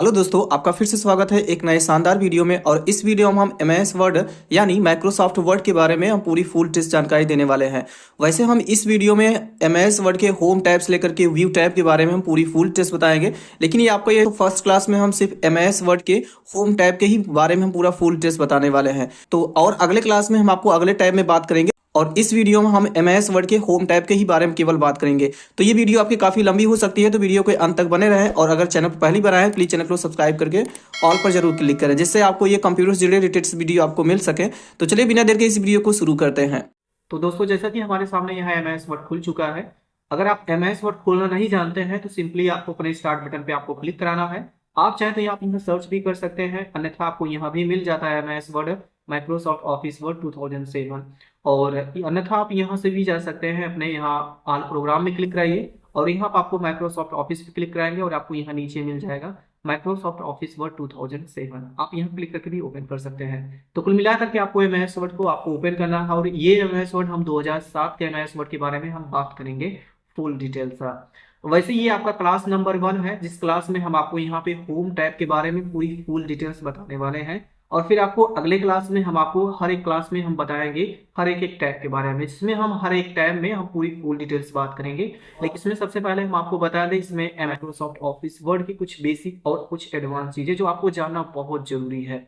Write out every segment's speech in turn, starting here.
Hello दोस्तों, आपका फिर से स्वागत है एक नए शानदार वीडियो में। और इस वीडियो में हम एमएस वर्ड यानी माइक्रोसॉफ्ट वर्ड के बारे में हम पूरी फुल टेस्ट जानकारी देने वाले हैं। वैसे हम इस वीडियो में एमएस वर्ड के होम टैब से लेकर के व्यू टैब के बारे में हम पूरी फुल टेस्ट बताएंगे। लेकिन ये आपको ये फर्स्ट क्लास में हम सिर्फ एमएस वर्ड के होम टैब के ही बारे में हम पूरा फुल टेस्ट बताने वाले हैं। तो और अगले क्लास में हम आपको अगले टैब में बात करेंगे और इस वीडियो में हम एमएस वर्ड के होम टैब के ही बारे में केवल बात करेंगे। तो ये वीडियो आपकी काफी लंबी हो सकती है, तो वीडियो के अंत तक बने रहें। और अगर चैनल पर पहली बार आए प्लीज चैनल को सब्सक्राइब करके ऑल पर जरूर क्लिक करें, जिससे आपको ये कंप्यूटर से रिलेटेड वीडियो आपको मिल सके। तो चलिए बिना देर के इस वीडियो को शुरू करते हैं। तो दोस्तों, जैसा कि हमारे सामने यहाँ एमएस वर्ड खुल चुका है। अगर आप एमएस वर्ड खोलना नहीं जानते हैं तो सिंपली आपको अपने स्टार्ट बटन पे आपको क्लिक कराना है। आप चाहे तो आप यहाँ सर्च भी कर सकते हैं, अन्यथा आपको यहाँ भी मिल जाता है MS word Microsoft office word 2007। और अन्यथा आप यहाँ से भी जा सकते हैं, अपने यहाँ ऑल प्रोग्राम में क्लिक कराइए और यहाँ पर आपको माइक्रोसॉफ्ट ऑफिस पे क्लिक कराएंगे और आपको यहाँ नीचे मिल जाएगा माइक्रोसॉफ्ट ऑफिस वर्ड 2007। आप यहाँ क्लिक करके भी ओपन कर सकते हैं। तो कुल मिलाकर के आपको एमएस वर्ड को आपको ओपन करना है और ये एमएस वर्ड हम 2007 के एमएस वर्ड के बारे में हम बात करेंगे फुल डिटेल सा। वैसे ये आपका क्लास नंबर 1 है, जिस क्लास में हम आपको यहाँ पे होम टैब के बारे में पूरी फुल डिटेल्स बताने वाले हैं। और फिर आपको अगले क्लास में हम आपको हर एक क्लास में हम बताएंगे हर एक टैब के बारे में, जिसमें हम हर एक टैब में हम पूरी फुल डिटेल्स बात करेंगे। लेकिन इसमें सबसे पहले हम आपको बता दें, इसमें माइक्रोसॉफ्ट ऑफिस वर्ड की कुछ बेसिक और कुछ एडवांस चीजें जो आपको जानना बहुत जरूरी है।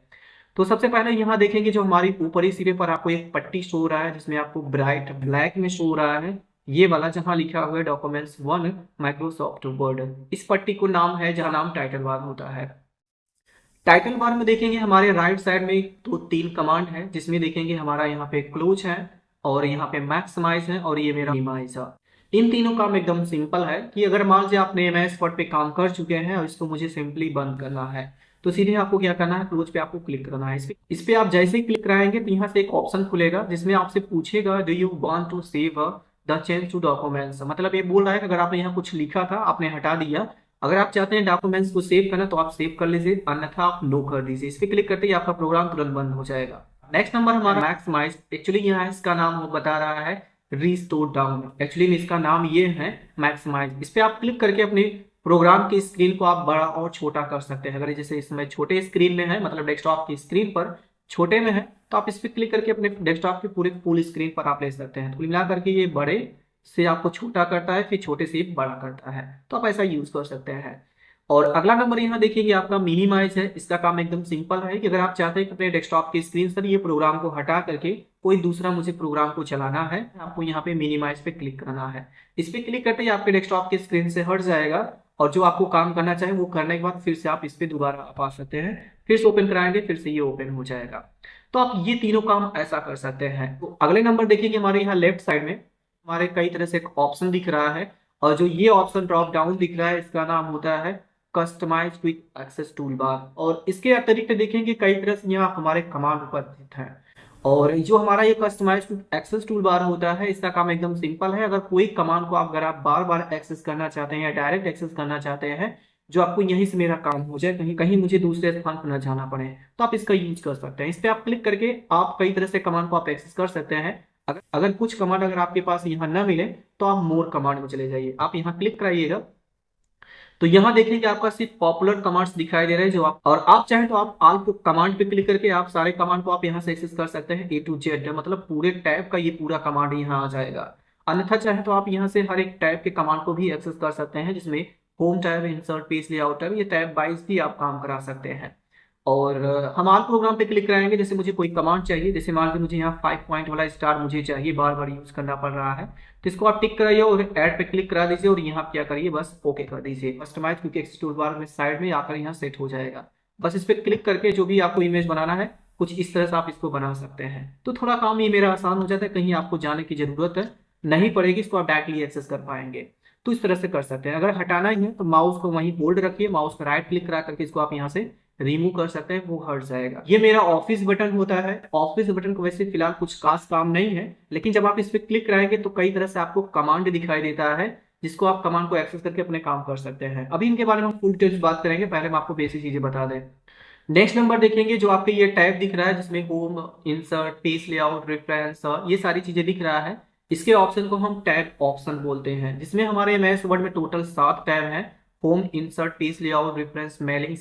तो सबसे पहले यहाँ देखेंगे, जो हमारी ऊपरी सिरे पर आपको एक पट्टी शो हो रहा है जिसमें आपको ब्राइट ब्लैक में शो हो रहा है, ये वाला जहाँ लिखा हुआ है डॉक्यूमेंट्स 1 माइक्रोसॉफ्ट वर्ड। इस पट्टी को नाम है, जहाँ नाम टाइटल बार होता है। टाइटल बार में देखेंगे हमारे राइट साइड में तो 3 कमांड है, जिसमें देखेंगे हमारा यहाँ पे क्लोज है और यहाँ पे मैक्सिमाइज है और ये मेरा मिनिमाइज है। इन तीनों काम एकदम सिंपल है कि अगर मान लीजिए आपने एमएस वर्ड पे काम कर चुके हैं और इसको मुझे सिंपली बंद करना है, तो सीधे आपको क्या करना है, क्लोज पे आपको क्लिक करना है। इस पे आप जैसे ही क्लिक कराएंगे तो यहाँ से एक ऑप्शन खुलेगा जिसमें आपसे पूछेगा do you want to save the change to documents. मतलब ये बोल रहा है कि अगर आपने यहाँ कुछ लिखा था आपने हटा दिया, अगर आप चाहते हैं डॉक्यूमेंट्स को सेव करना तो आप सेव कर लीजिए, अन्यथा आप नो कर दीजिए। इस पे क्लिक करते ही आपका प्रोग्राम तुरंत बंद हो जाएगा। नेक्स्ट नंबर हमारा मैक्सिमाइज। एक्चुअली यहाँ इसका नाम वो बता रहा है रीस्टोर डाउन, एक्चुअली इसका नाम ये है मैक्सिमाइज। इस पे आप क्लिक करके अपने प्रोग्राम की स्क्रीन को आप बड़ा और छोटा कर सकते हैं। अगर जैसे इसमें छोटे स्क्रीन में है, मतलब डेस्कटॉप की स्क्रीन पर छोटे में है, तो आप इस पे क्लिक करके अपने डेस्कटॉप की पूरी फुल स्क्रीन पर आप ले सकते हैं। तो मिला करके ये बड़े से आपको छोटा करता है, फिर छोटे से बड़ा करता है, तो आप ऐसा यूज कर सकते हैं। और अगला नंबर यहाँ देखिए आपका मिनिमाइज है। इसका काम एकदम सिंपल है कि अगर आप चाहते हैं कि अपने डेस्कटॉप की स्क्रीन से ये प्रोग्राम को हटा करके कोई दूसरा मुझे प्रोग्राम को चलाना है, आपको यहाँ पे मिनिमाइज पे क्लिक करना है। इस पे क्लिक करते ही आपके डेस्कटॉप की स्क्रीन से हट जाएगा और जो आपको काम करना चाहे वो करने के बाद फिर से आप इस पे दोबारा आप आ सकते हैं, फिर से ओपन कराएंगे, फिर से ये ओपन हो जाएगा। तो आप ये तीनों काम ऐसा कर सकते हैं। तो अगले नंबर देखिए कि हमारे यहाँ लेफ्ट साइड में हमारे कई तरह से एक ऑप्शन दिख रहा है और जो ये ऑप्शन ड्रॉप डाउन दिख रहा है इसका नाम होता है customize quick access tool bar. और इसके अतिरिक्त देखेंगे कई तरह से यहाँ हमारे कमांड उपस्थित हैं। और जो हमारा ये customize quick access tool bar होता है, इसका काम एकदम सिंपल है। अगर कोई कमांड को अगर आप बार बार एक्सेस करना चाहते हैं या डायरेक्ट एक्सेस करना चाहते हैं, जो आपको यहीं से मेरा काम हो जाए, कहीं कहीं मुझे दूसरे स्थान पर न जाना पड़े, तो आप इसका यूज कर सकते हैं। इस पे आप क्लिक करके आप कई तरह से कमांड को आप एक्सेस कर सकते हैं। अगर कुछ कमांड अगर आपके पास यहाँ ना मिले तो आप मोर कमांड में चले जाइए, आप यहाँ क्लिक कराइएगा तो यहाँ देखिए कि आपका सिर्फ पॉपुलर कमांड्स दिखाई दे रहे हैं जो आप, और आप चाहें तो आप ऑल कमांड पे क्लिक करके आप सारे कमांड को आप यहाँ से एक्सेस कर सकते हैं, A to Z, मतलब पूरे टैब का ये पूरा कमांड यहाँ आ जाएगा। अन्यथा चाहे तो आप यहाँ से हर एक टैब के कमांड को भी एक्सेस कर सकते हैं, जिसमें home tab, insert, page layout tab, ये टैब वाइज भी आप काम करा सकते हैं। और हम ऑल प्रोग्राम पे क्लिक कराएंगे। जैसे मुझे कोई कमांड चाहिए, जैसे मान लीजिए मुझे यहाँ 5 पॉइंट वाला स्टार मुझे चाहिए, बार बार यूज करना पड़ रहा है, तो इसको आप टिक कराइए और ऐड पे क्लिक करा दीजिए और यहाँ क्या करिए, बस ओके कर दीजिए। Customize quick access tool bar में साइड में आकर यहाँ सेट हो जाएगा। बस इस पे क्लिक करके जो भी आपको इमेज बनाना है कुछ इस तरह से आप इसको बना सकते हैं। तो थोड़ा काम ये मेरा आसान हो जाता है, कहीं आपको जाने की जरूरत है नहीं पड़ेगी, इसको आप डायरेक्टली एक्सेस कर पाएंगे। तो इस तरह से कर सकते हैं। अगर हटाना ही है तो माउस को वहीं होल्ड रखिए, माउस पर राइट क्लिक करा करके इसको आप यहाँ से रिमूव कर सकते हैं, वो हट जाएगा। ये मेरा ऑफिस बटन होता है। ऑफिस बटन को वैसे फिलहाल कुछ खास काम नहीं है, लेकिन जब आप इस पे क्लिक कराएंगे तो कई तरह से आपको कमांड दिखाई देता है, जिसको आप कमांड को एक्सेस करके अपने काम कर सकते हैं। अभी इनके बारे में हम फुल डिटेल्स बात करेंगे, पहले हम आपको बेसिक चीजें बता दें। नेक्स्ट नंबर देखेंगे, जो आपके ये टैब दिख रहा है जिसमें home, insert, page layout, reference, ये सारी चीजें दिख रहा है, इसके ऑप्शन को हम टैब ऑप्शन बोलते हैं, जिसमें हमारे एमएस वर्ड में टोटल 7 टैब हैं home, insert, page layout, reference, mailing,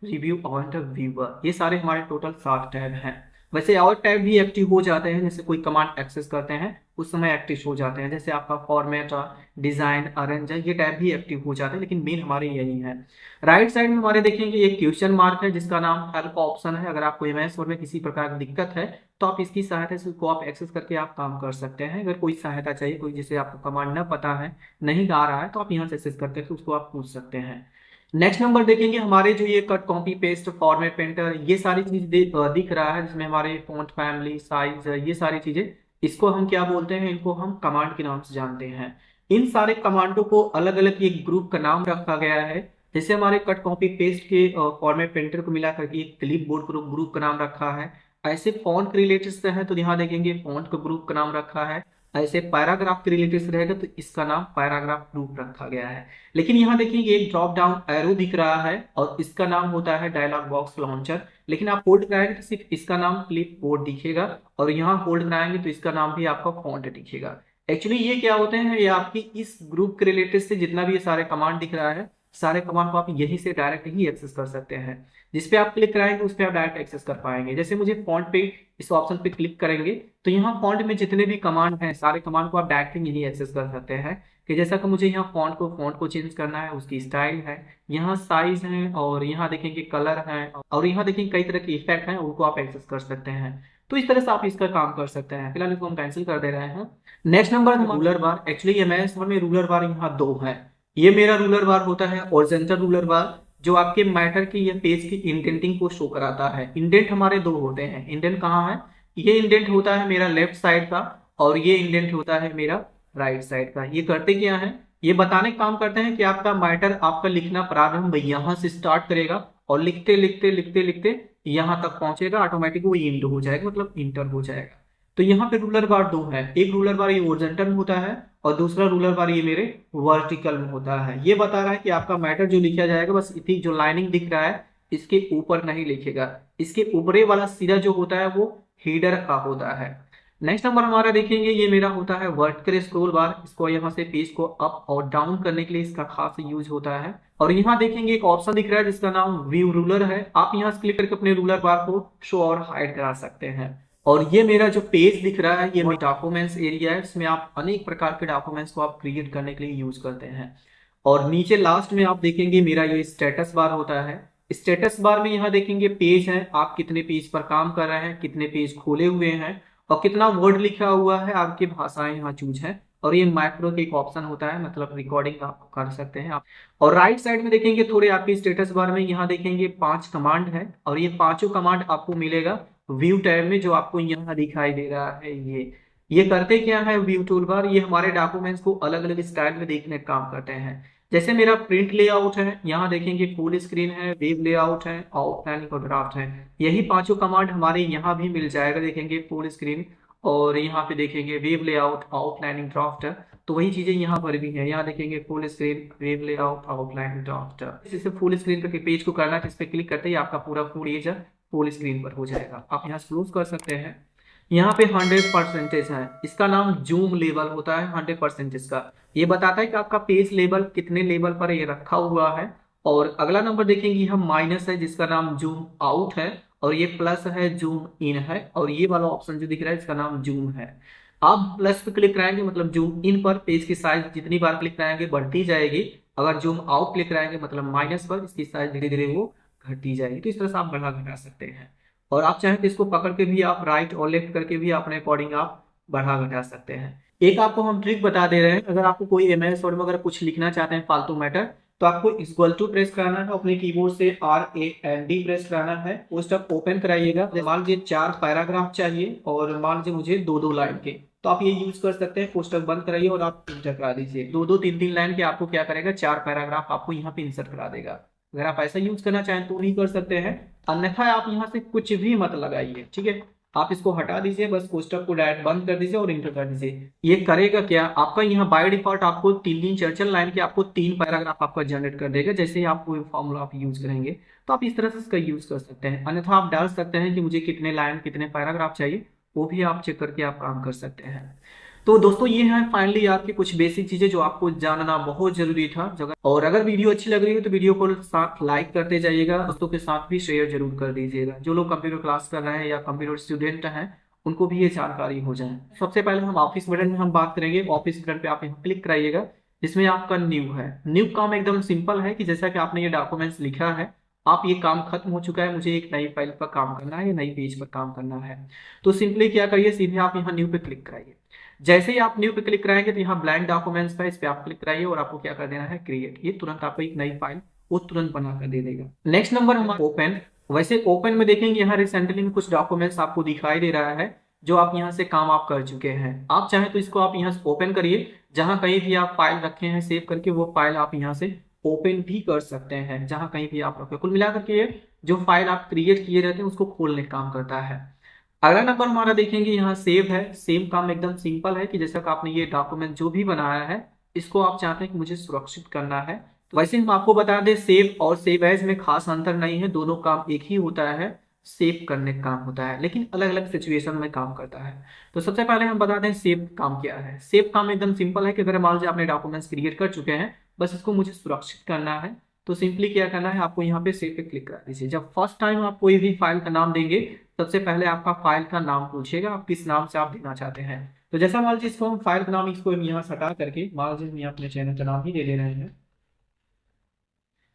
review और व्यूअर, ये सारे हमारे टोटल 7 टैब हैं। वैसे और टैब भी एक्टिव हो जाते हैं, जैसे कोई कमांड एक्सेस करते हैं उस समय एक्टिव हो जाते हैं, जैसे आपका फॉर्मेट, डिजाइन, अरेंज, ये टैब भी एक्टिव हो जाते हैं, लेकिन मेन हमारे यही है। राइट साइड में हमारे देखेंगे एक क्वेश्चन मार्क है जिसका नाम हेल्प ऑप्शन है। अगर आपको एमएस वर्ड में किसी प्रकार की दिक्कत है तो आप इसकी सहायता से उसको आप एक्सेस करके आप काम कर सकते हैं। अगर कोई सहायता चाहिए, कोई जैसे आपको कमांड न पता है, नहीं आ रहा है, तो आप यहाँ से एक्सेस करके उसको आप पूछ सकते हैं। नेक्स्ट नंबर देखेंगे हमारे जो ये cut, copy, paste, format, painter, ये सारी चीज दिख रहा है, जिसमें हमारे फॉन्ट फैमिली, साइज, ये सारी चीजें, इसको हम क्या बोलते हैं, इनको हम कमांड के नाम से जानते हैं। इन सारे कमांडों को अलग अलग एक ग्रुप का नाम रखा गया है। जैसे हमारे कट, कॉपी, पेस्ट के फॉर्मेट, पेंटर को मिला करके एक क्लिप बोर्ड ग्रुप का नाम रखा है। ऐसे फॉन्ट के रिलेटेड से है तो यहाँ देखेंगे फॉन्ट का ग्रुप का नाम रखा है। ऐसे पैराग्राफ के रिलेटेड से रहेगा तो इसका नाम पैराग्राफ ग्रुप रखा गया है। लेकिन यहाँ देखिए एक ड्रॉप डाउन एरो दिख रहा है और इसका नाम होता है डायलॉग बॉक्स लॉन्चर। लेकिन आप होल्ड कराएंगे तो सिर्फ इसका नाम क्लिप बोर्ड दिखेगा, और यहाँ होल्ड कराएंगे तो इसका नाम भी आपका फॉन्ट दिखेगा। एक्चुअली ये क्या होते हैं, ये आपकी इस ग्रुप के रिलेटेड से जितना भी ये सारे कमांड दिख रहा है, सारे कमांड को आप यही से डायरेक्ट ही एक्सेस कर सकते हैं। जिस पे आप क्लिक कराएंगे उस पे आप डायरेक्ट एक्सेस कर पाएंगे। जैसे मुझे फॉन्ट पे, इस ऑप्शन पे क्लिक करेंगे तो यहाँ फॉन्ट में जितने भी कमांड हैं, सारे कमांड को आप डायरेक्टली यही एक्सेस कर सकते हैं। कि जैसा कि मुझे यहाँ फॉन्ट को चेंज करना है, उसकी स्टाइल है, यहाँ साइज है, और यहाँ देखेंगे कलर है, और यहाँ देखेंगे कई तरह के इफेक्ट हैं, उनको आप एक्सेस कर सकते हैं। तो इस तरह से आप इसका काम कर सकते हैं। फिलहाल इसको हम कैंसिल कर दे रहे हैं। नेक्स्ट नंबर रूलर बार। एक्चुअली एमएस वर्ड में रूलर बार यहाँ 2 है। ये मेरा रूलर बार होता है हॉरिजॉन्टल रूलर बार, जो आपके मैटर की या पेज की इंडेंटिंग को शो कराता है। इंडेंट हमारे 2 होते हैं। इंडेंट कहाँ है, ये इंडेंट होता है मेरा लेफ्ट साइड का, और ये इंडेंट होता है मेरा राइट साइड का। ये करते क्या है, ये बताने का काम करते हैं कि आपका मैटर, आपका लिखना प्रारंभ यहाँ से स्टार्ट करेगा और लिखते लिखते लिखते लिखते यहाँ तक पहुंचेगा, ऑटोमेटिक वो इंड हो जाएगा, मतलब इंटर हो जाएगा। तो यहाँ पे रूलर बार 2 है। एक रूलर बार ये ओरिजेंटल में होता है और दूसरा रूलर बार ये मेरे वर्टिकल में होता है। ये बता रहा है कि आपका मैटर जो लिखा जाएगा, बस इतनी जो लाइनिंग दिख रहा है इसके ऊपर नहीं लिखेगा, इसके ऊपरे वाला सीधा जो होता है वो हीडर का होता है। नेक्स्ट नंबर हमारा देखेंगे, ये मेरा होता है वर्टिकल स्क्रॉल बार। इसको यहाँ से पेज को अप और डाउन करने के लिए इसका खास यूज होता है। और यहाँ देखेंगे एक ऑप्शन दिख रहा है जिसका नाम व्यू रूलर है। आप यहाँ से क्लिक करके अपने रूलर बार को शो और हाइड करा सकते हैं। और ये मेरा जो पेज दिख रहा है, ये मेरा डॉक्यूमेंट्स एरिया है, इसमें आप अनेक प्रकार के डॉक्यूमेंट्स को आप क्रिएट करने के लिए यूज करते हैं। और नीचे लास्ट में आप देखेंगे मेरा ये स्टेटस बार होता है। स्टेटस बार में यहाँ देखेंगे पेज है, आप कितने पेज पर काम कर रहे हैं, कितने पेज खोले हुए हैं, और कितना वर्ड लिखा हुआ है, आपकी भाषाएं यहाँ चूज है। और ये माइक्रो का एक ऑप्शन होता है, मतलब रिकॉर्डिंग आप कर सकते हैं आप। और राइट साइड में देखेंगे थोड़े आपके स्टेटस बार में, यहाँ देखेंगे 5 कमांड है, और ये पांचों कमांड आपको मिलेगा व्यू टैब में, जो आपको यहाँ दिखाई दे रहा है। ये करते क्या है, व्यू टूल बार, ये हमारे डॉक्यूमेंट्स को अलग अलग स्टाइल में देखने का काम करते हैं। जैसे मेरा प्रिंट लेआउट है, यहाँ देखेंगे फुल स्क्रीन है, वेब लेआउट है, आउटलाइन और ड्राफ्ट है। यही पांचों कमांड हमारे यहाँ भी मिल जाएगा। देखेंगे फुल स्क्रीन, और यहाँ पे देखेंगे वेब लेआउट, आउटलाइनिंग, ड्राफ्ट। तो वही चीजें यहाँ पर भी है। यहाँ देखेंगे full screen, web layout, outline, draft. इसे फुल स्क्रीन पर पेज को करना है, इस पे क्लिक करते ही आपका पूरा पेज फुल स्क्रीन पर हो जाएगा। आप यहाँ क्लोज कर सकते हैं। यहाँ पे 100% है, इसका नाम जूम लेवल होता है 100% का। ये बताता है कि आपका पेज लेवल कितने लेवल पर ये रखा हुआ है। और अगला नंबर देखेंगे हम माइनस है, जिसका नाम जूम आउट है, और ये प्लस है, जूम इन है, और ये वाला ऑप्शन जो दिख रहा है इसका नाम जूम है। आप प्लस पे क्लिक कराएंगे मतलब जूम इन पर पेज की साइज जितनी बार क्लिक कराएंगे बढ़ती जाएगी। अगर जूम आउट क्लिक कराएंगे मतलब माइनस पर, इसकी साइज धीरे धीरे वो घटती जाएगी। तो इस तरह से आप बढ़ा घटा सकते हैं। और आप चाहें तो इसको पकड़ के भी आप राइट और लेफ्ट करके भी अपने अकॉर्डिंग आप बढ़ा घटा सकते हैं। एक आपको हम ट्रिक बता दे रहे हैं, अगर आपको कोई एमएस वर्ड में अगर कुछ लिखना चाहते हैं फालतू मैटर, तो आपको इक्वल टू प्रेस कराना है, अपने कीबोर्ड से RAND प्रेस कराना है, वो स्टेप ओपन कराइएगा। मान लीजिए 4 पैराग्राफ चाहिए और मान लीजिए मुझे 2-2 लाइन के, तो आप ये यूज कर सकते हैं। पोस्टर बंद कराइए और आप इंटर करा दीजिए। 2-2, 3-3 लाइन के आपको क्या करेगा, 4 पैराग्राफ आपको यहाँ पे इंसर्ट करा देगा। अगर आप ऐसा यूज करना चाहें तो नहीं कर सकते हैं, अन्यथा आप यहाँ से कुछ भी मत लगाइए, ठीक है। आप इसको हटा दीजिए, बस कोष्टक को डायरेक्ट बंद कर दीजिए और इंटर कर दीजिए। ये करेगा क्या, आपका यहाँ बाय डिफॉल्ट आपको 3-3, 4-4 लाइन के आपको 3 पैराग्राफ आपका जनरेट कर देगा। जैसे ही आप कोई फॉर्मूला आप यूज करेंगे तो आप इस तरह से इसका यूज कर सकते हैं। अन्यथा आप डाल सकते हैं कि मुझे कितने लाइन कितने पैराग्राफ चाहिए, वो भी आप चेक करके आप काम कर सकते हैं। तो दोस्तों ये है फाइनली आपकी कुछ बेसिक चीजें जो आपको जानना बहुत जरूरी था जगह। और अगर वीडियो अच्छी लग रही है तो वीडियो को साथ लाइक करते जाइएगा, दोस्तों के साथ भी शेयर जरूर कर दीजिएगा। जो लोग कंप्यूटर क्लास कर रहे हैं या कंप्यूटर स्टूडेंट हैं उनको भी ये जानकारी हो जाए। सबसे पहले हम ऑफिस बटन में हम बात करेंगे। ऑफिस बटन पे आप यहाँ क्लिक कराइएगा, जिसमें आपका न्यू है। न्यू काम एकदम सिंपल है कि जैसा कि आपने ये डॉक्यूमेंट्स लिखा है, आप ये काम खत्म हो चुका है, मुझे एक नई फाइल पर काम करना है या नई पेज पर काम करना है, तो सिंपली क्या करिए, सीधे आप यहाँ न्यू पे क्लिक कराइए। जैसे ही आप न्यू पे क्लिक कराएंगे तो यहाँ ब्लैंक डॉक्यूमेंट्स पे इस पे आप क्लिक कराइए और आपको क्या कर देना है, क्रिएट। ये तुरंत आपको एक नई फाइल वो तुरंत बना कर दे देगा। नेक्स्ट नंबर हमारा ओपन। वैसे ओपन में देखेंगे यहाँ रिसेंटली में कुछ डॉक्यूमेंट्स आपको दिखाई दे रहा है जो आप यहाँ से काम आप कर चुके हैं। आप चाहें तो इसको आप यहाँ से ओपन करिए, जहां कहीं भी आप फाइल रखे हैं सेव करके वो फाइल आप यहाँ से ओपन भी कर सकते हैं, जहां कहीं भी आप रखे। कुल मिलाकर के ये जो फाइल आप क्रिएट किए रहते हैं उसको खोलने का काम करता है। अगला नंबर हमारा देखेंगे यहाँ सेव है। सेम काम एकदम सिंपल है कि जैसा कि आपने ये डॉक्यूमेंट जो भी बनाया है इसको आप चाहते हैं कि मुझे सुरक्षित करना है, तो वैसे हम आपको बता दें सेव और सेव एज में खास अंतर नहीं है, दोनों काम एक ही होता है। सेव करने का काम होता है लेकिन अलग अलग सिचुएशन में काम करता है। तो सबसे पहले हम बता दें सेव काम क्या है। सेव काम एकदम सिंपल है कि अगर मान लीजिए आपने डॉक्यूमेंट्स क्रिएट कर चुके हैं, बस इसको मुझे सुरक्षित करना है, तो सिंपली क्या करना है, आपको यहाँ पे सेव पे क्लिक करा दीजिए। जब फर्स्ट टाइम आप कोई भी फाइल का नाम देंगे सबसे पहले आपका फाइल का नाम पूछेगा, आप किस नाम से आप देना चाहते हैं। तो जैसा मान लीजिए इसको हम फाइल का नाम इसको यहाँ हटा करके मान लीजिए हम यहाँ अपने चैनल का नाम ही दे रहे हैं।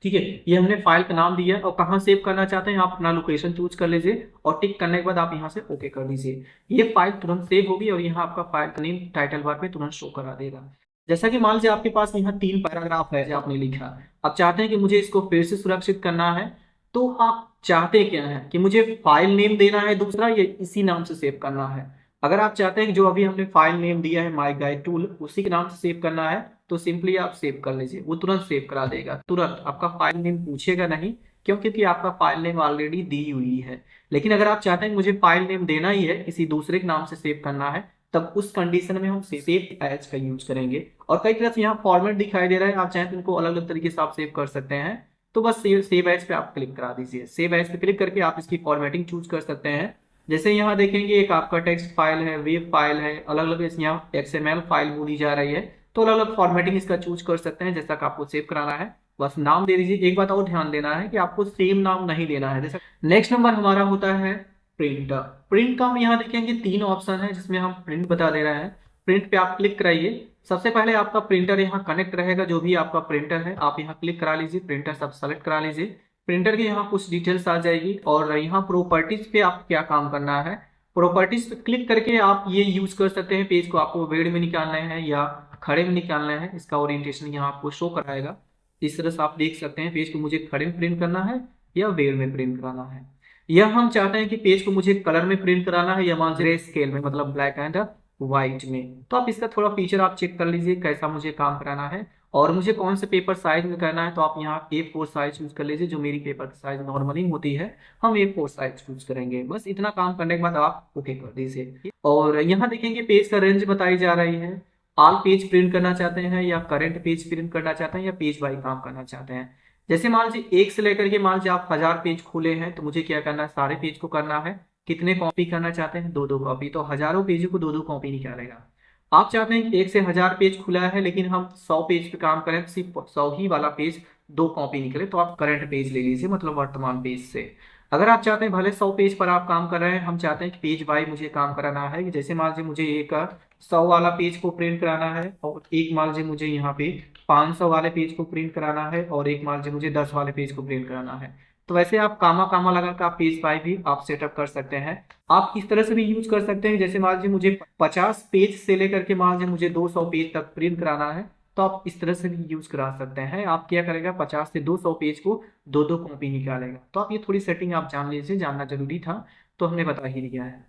ठीक है, ये हमने फाइल का नाम दिया और कहाँ सेव करना चाहते हैं आप अपना लोकेशन चूज कर लीजिए और टिक करने के बाद आप यहाँ से ओके कर दीजिए। ये फाइल तुरंत सेव होगी और यहाँ आपका फाइल का नेम टाइटल बार पे तुरंत शो करा देगा। जैसा कि मान लीजिए आपके पास यहाँ 3 पैराग्राफ है जो आपने लिखा, आप चाहते हैं कि मुझे इसको फिर से सुरक्षित करना है, तो आप चाहते क्या है कि मुझे फाइल नेम देना है दूसरा या इसी नाम से सेव करना है। अगर आप चाहते हैं कि जो अभी हमने फाइल नेम दिया है माई गाइड टूल उसी के नाम से सेव करना है, तो सिंपली आप सेव कर लीजिए, वो तुरंत सेव करा देगा। तुरंत आपका फाइल नेम पूछेगा नहीं, क्योंकि आपका फाइल नेम ऑलरेडी दी हुई है। लेकिन अगर आप चाहते हैं मुझे फाइल नेम देना ही है, किसी दूसरे के नाम से सेव करना है, तब उस कंडीशन में हम सेव एज का यूज करेंगे। और कई तरह से यहाँ फॉर्मेट दिखाई दे रहा है, आप चाहें तो इनको अलग अलग तरीके से आप सेव कर सकते हैं। तो बस सेव एज पे आप क्लिक करा दीजिए। सेव एज पे क्लिक करके आप इसकी फॉर्मेटिंग चूज कर सकते हैं। जैसे यहाँ देखेंगे एक आपका टेक्स्ट फाइल है, वेब फाइल है, अलग अलग यहाँ XML फाइल बोली जा रही है, तो अलग अलग फॉर्मेटिंग इसका चूज कर सकते हैं जैसा कि आपको सेव कराना है। बस नाम दे दीजिए। एक बात और ध्यान देना है कि आपको सेम नाम नहीं देना है। जैसा नेक्स्ट नंबर हमारा होता है प्रिंट। प्रिंट का हम यहाँ देखेंगे 3 ऑप्शन है जिसमें हम प्रिंट बता दे रहे हैं। प्रिंट पे आप क्लिक कराइए। सबसे पहले आपका प्रिंटर यहाँ कनेक्ट रहेगा, जो भी आपका प्रिंटर है आप यहाँ क्लिक करा लीजिए, प्रिंटर सब सेलेक्ट करा लीजिए। प्रिंटर की यहाँ कुछ डिटेल्स आ जाएगी और यहाँ प्रॉपर्टीज पे आप क्या काम करना है, प्रॉपर्टीज पे क्लिक करके आप ये यूज कर सकते हैं। पेज को आपको वेड में निकालना है या खड़े में निकालना है, इसका ओरिएंटेशन यहाँ आपको शो कराएगा। इस तरह से आप देख सकते हैं पेज को मुझे खड़े में प्रिंट करना है या वेड में प्रिंट कराना है, या हम चाहते हैं कि पेज को मुझे कलर में प्रिंट कराना है या मान ग्रे स्केल में, मतलब ब्लैक एंड व्हाइट में। तो आप इसका थोड़ा फीचर आप चेक कर लीजिए कैसा मुझे काम कराना है और मुझे कौन से पेपर साइज में करना है। तो आप यहाँ A4 साइज चूज कर लीजिए, जो मेरी पेपर साइज नॉर्मली होती है, हम A4 साइज चूज करेंगे। बस इतना काम करने के बाद आप ओके कर दीजिए। और यहाँ देखेंगे पेज का रेंज बताई जा रही है। ऑल पेज प्रिंट करना चाहते हैं या करंट पेज प्रिंट करना चाहते हैं या पेज बाई काम करना चाहते हैं। जैसे मान लीजिए 1 से लेकर के मान लीजिए आप 1000 पेज खुले हैं, तो मुझे क्या करना है, सारे पेज को करना है। कितने कॉपी करना चाहते हैं, 2-2 कॉपी, तो हजारों पेज को 2-2 कॉपी निकालेगा। आप चाहते हैं कि 1 से 1000 पेज खुला है लेकिन हम 100 पेज पे काम करें, सिर्फ 100 ही वाला पेज 2 कॉपी निकले, तो आप करंट पेज ले लीजिए, मतलब वर्तमान पेज से। अगर आप चाहते हैं भले 100 पेज पर आप काम कर रहे हैं, हम चाहते हैं कि पेज बाई मुझे काम कराना है, कि जैसे मान लीजिए मुझे एक 100 वाला पेज को प्रिंट कराना है और एक मान लीजिए मुझे यहाँ पे 500 वाले पेज को प्रिंट कराना है और एक मान लीजिए मुझे 10 वाले पेज को प्रिंट कराना है। तो वैसे आप कामा कामा लगाकर आप पेज बाई भी आप सेटअप कर सकते हैं। आप इस तरह से भी यूज कर सकते हैं, जैसे मान लीजिए मुझे 50 पेज से लेकर के मान लीजिए मुझे 200 पेज तक प्रिंट कराना है, तो आप इस तरह से भी यूज करा सकते हैं। आप क्या करेगा, 50 से 200 पेज को 2-2 कॉपी निकालेगा। तो आप ये थोड़ी सेटिंग आप जान लीजिए, जानना जरूरी था तो हमने बता ही दिया है।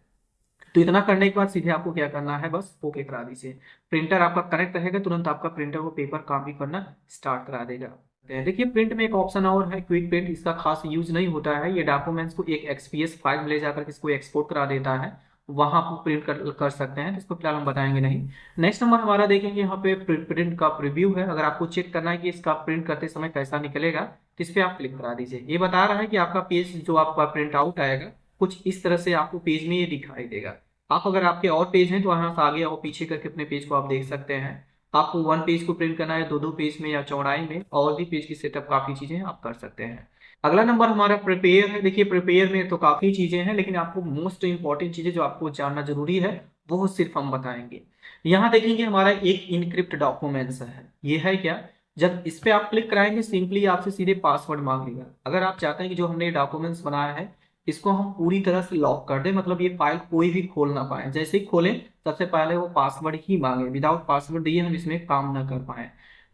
तो इतना करने के बाद सीधे आपको क्या करना है, बस ओके करा दीजिए। प्रिंटर आपका कनेक्ट रहेगा, तुरंत आपका प्रिंटर वो पेपर काम भी करना स्टार्ट करा देगा। देखिए प्रिंट में एक ऑप्शन और है क्विक प्रिंट, इसका खास यूज नहीं होता है। ये डॉक्यूमेंट्स को एक XPS फाइल में ले जाकर इसको एक्सपोर्ट करा देता है, वहां आप प्रिंट कर सकते हैं। इसको फिलहाल हम बताएंगे नहीं। नेक्स्ट नंबर हमारा देखेंगे यहाँ पे प्रिंट का प्रीव्यू है। अगर आपको चेक करना है कि इसका प्रिंट करते समय कैसा निकलेगा, तो इस पे आप क्लिक करा दीजिए। ये बता रहा है कि आपका पेज जो आपका प्रिंट आउट आएगा कुछ इस तरह से आपको पेज में ये दिखाई देगा। आप अगर आपके और पेज हैं तो यहाँ से आगे और पीछे करके अपने पेज को आप देख सकते हैं। आपको वन पेज को प्रिंट करना है, दो दो पेज में या चौड़ाई में, और भी पेज की सेटअप काफी चीजें आप कर सकते हैं। अगला नंबर हमारा प्रिपेयर है। देखिए प्रिपेयर में तो काफी चीजें हैं, लेकिन आपको मोस्ट इंपॉर्टेंट चीजें जो आपको जानना जरूरी है वो सिर्फ हम बताएंगे। यहाँ देखेंगे हमारा एक इनक्रिप्ट डॉक्यूमेंट्स है। ये है क्या? जब इस पे आप क्लिक कराएंगे सिंपली आपसे सीधे पासवर्ड मांगेगा। अगर आप चाहते हैं कि जो हमने डॉक्यूमेंट्स बनाया है इसको हम पूरी तरह से लॉक कर दें, मतलब ये फाइल कोई भी खोल ना पाए, जैसे ही खोलें सबसे पहले वो पासवर्ड ही मांगे, विदाउट पासवर्ड दिए हम इसमें काम ना कर पाए,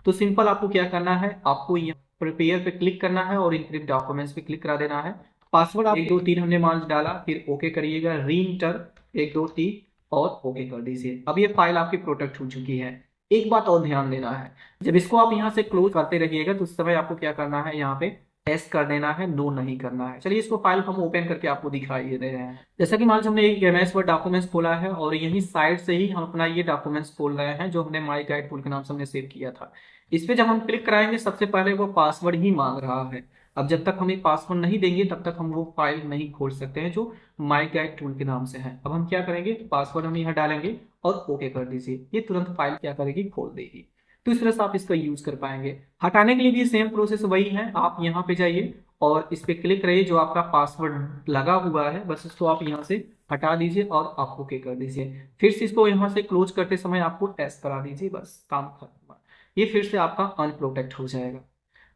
तो सिंपल आपको क्या करना है, आपको यहाँ प्रिपेयर पे क्लिक करना है और इनक्रिप्ट डॉक्यूमेंट्स पे क्लिक करा देना है। पासवर्ड आप 1 2 3 हमने मान डाला, फिर ओके करिएगा, री इंटर 1 2 3 और ओके कर दीजिए। अब ये फाइल आपकी प्रोटेक्ट हो चुकी है। एक बात और ध्यान देना है, जब इसको आप यहाँ से क्लोज करते रहिएगा तो उस समय आपको क्या करना है, यहाँ पे एस कर देना है, नो नहीं करना है। चलिए इसको फाइल हम ओपन करके आपको दिखाई दे रहे हैं। जैसा कि मान लीजिए हमने एक एमएस वर्ड डॉक्यूमेंट्स खोला है और यही साइड से ही हम अपना ये डॉक्यूमेंट्स खोल रहे हैं जो हमने माई गाइड टूल के नाम से हमने सेव किया था। इस पे जब हम क्लिक कराएंगे सबसे पहले वो पासवर्ड ही मांग रहा है। अब जब तक हमें पासवर्ड नहीं देंगे तब तक हम वो फाइल नहीं खोल सकते हैं जो माई गाइड टूल के नाम से है। अब हम क्या करेंगे, पासवर्ड हम यहाँ डालेंगे और ओके कर दीजिए, ये तुरंत फाइल क्या करेगी, खोल देगी। तो इस तरह से आप इसका यूज कर पाएंगे। हटाने के लिए भी सेम प्रोसेस वही है, आप यहाँ पे जाइए और इस पे क्लिक करिए, जो आपका पासवर्ड लगा हुआ है बस इसको आप यहाँ से हटा दीजिए और आप ओके कर दीजिए। फिर से इसको यहाँ से क्लोज करते समय आपको एस करा दीजिए, बस काम खत्म। ये फिर से आपका अनप्रोटेक्ट हो जाएगा।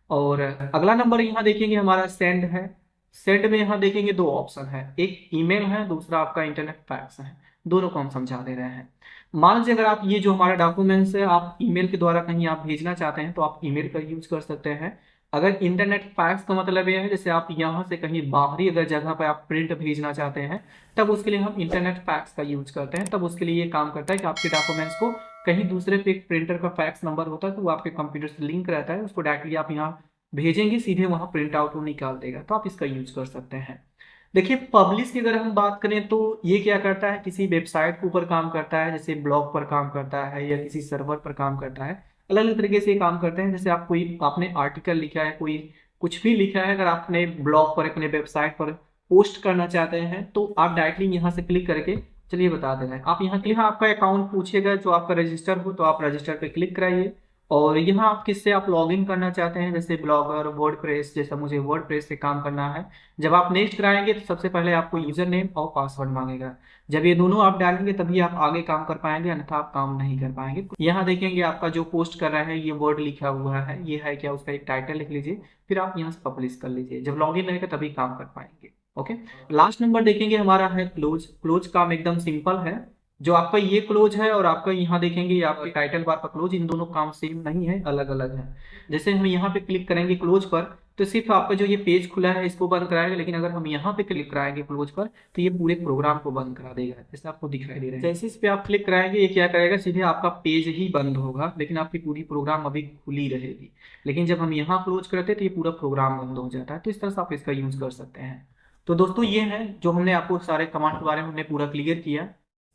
और अगला नंबर यहाँ देखेंगे हमारा सेंड है। सेंड में यहाँ देखेंगे दो ऑप्शन है, एक ईमेल है, दूसरा आपका इंटरनेट फैक्स है। दोनों को हम समझा दे रहे हैं। मान लीजिए अगर आप ये जो हमारा डॉक्यूमेंट्स है आप ईमेल के द्वारा कहीं आप भेजना चाहते हैं तो आप ईमेल का यूज कर सकते हैं। अगर इंटरनेट फैक्स का मतलब ये है जैसे आप यहाँ से कहीं बाहरी अगर जगह पर आप प्रिंट भेजना चाहते हैं तब उसके लिए हम इंटरनेट फैक्स का यूज करते हैं। तब उसके लिए ये काम करता है कि आपके डॉक्यूमेंट्स को कहीं दूसरे पे एक प्रिंटर का फैक्स नंबर होता है तो वो आपके कंप्यूटर से लिंक रहता है, उसको डायरेक्टली आप यहाँ भेजेंगे, सीधे वहां प्रिंट आउट वो निकाल देगा, तो आप इसका यूज कर सकते हैं। देखिए पब्लिश की अगर हम बात करें तो ये क्या करता है, किसी वेबसाइट के ऊपर काम करता है, जैसे ब्लॉग पर काम करता है या किसी सर्वर पर काम करता है। अलग अलग तरीके से ये काम करते हैं। जैसे आप कोई आपने आर्टिकल लिखा है, कोई कुछ भी लिखा है, अगर आपने ब्लॉग पर अपने वेबसाइट पर पोस्ट करना चाहते हैं तो आप डायरेक्टली यहाँ से क्लिक करके, चलिए बता दे रहे हैं, आप यहाँ क्लिक, आपका अकाउंट पूछेगा जो आपका रजिस्टर हो तो आप रजिस्टर पे क्लिक कराइए और यहाँ आप किससे आप लॉग इन करना चाहते हैं, जैसे ब्लॉगर, वर्डप्रेस, जैसा मुझे वर्डप्रेस से काम करना है। जब आप नेक्स्ट कराएंगे तो सबसे पहले आपको यूजर नेम और पासवर्ड मांगेगा। जब ये दोनों आप डालेंगे तभी आप आगे काम कर पाएंगे, अन्यथा आप काम नहीं कर पाएंगे। यहाँ देखेंगे आपका जो पोस्ट कर रहा है ये वर्ड लिखा हुआ है, ये है क्या, उसका एक टाइटल लिख लीजिए, फिर आप यहाँ से पब्लिश कर लीजिए। जब लॉग इन रहेगा तभी काम कर पाएंगे। ओके, लास्ट नंबर देखेंगे हमारा है क्लोज। क्लोज काम एकदम सिंपल है। जो आपका ये क्लोज है और आपका यहाँ देखेंगे ये आपके टाइटल बार का क्लोज, इन दोनों काम सेम नहीं है, अलग अलग है। जैसे हम यहाँ पे क्लिक करेंगे क्लोज पर तो सिर्फ आपका जो ये पेज खुला है इसको बंद कराएगा, लेकिन अगर हम यहाँ पे क्लिक कराएंगे क्लोज पर तो ये पूरे प्रोग्राम को बंद करा देगा, जैसे आपको दिखाई दे रहा है। जैसे इस पे आप क्लिक कराएंगे ये क्या करेगा, सीधे आपका पेज ही बंद होगा, लेकिन आपकी पूरी प्रोग्राम अभी खुली रहेगी। लेकिन जब हम यहाँ क्लोज करते हैं तो ये पूरा प्रोग्राम बंद हो जाता है। तो इस तरह से आप इसका यूज कर सकते हैं। तो दोस्तों ये है जो हमने आपको सारे कमांड के बारे में हमने पूरा क्लियर किया।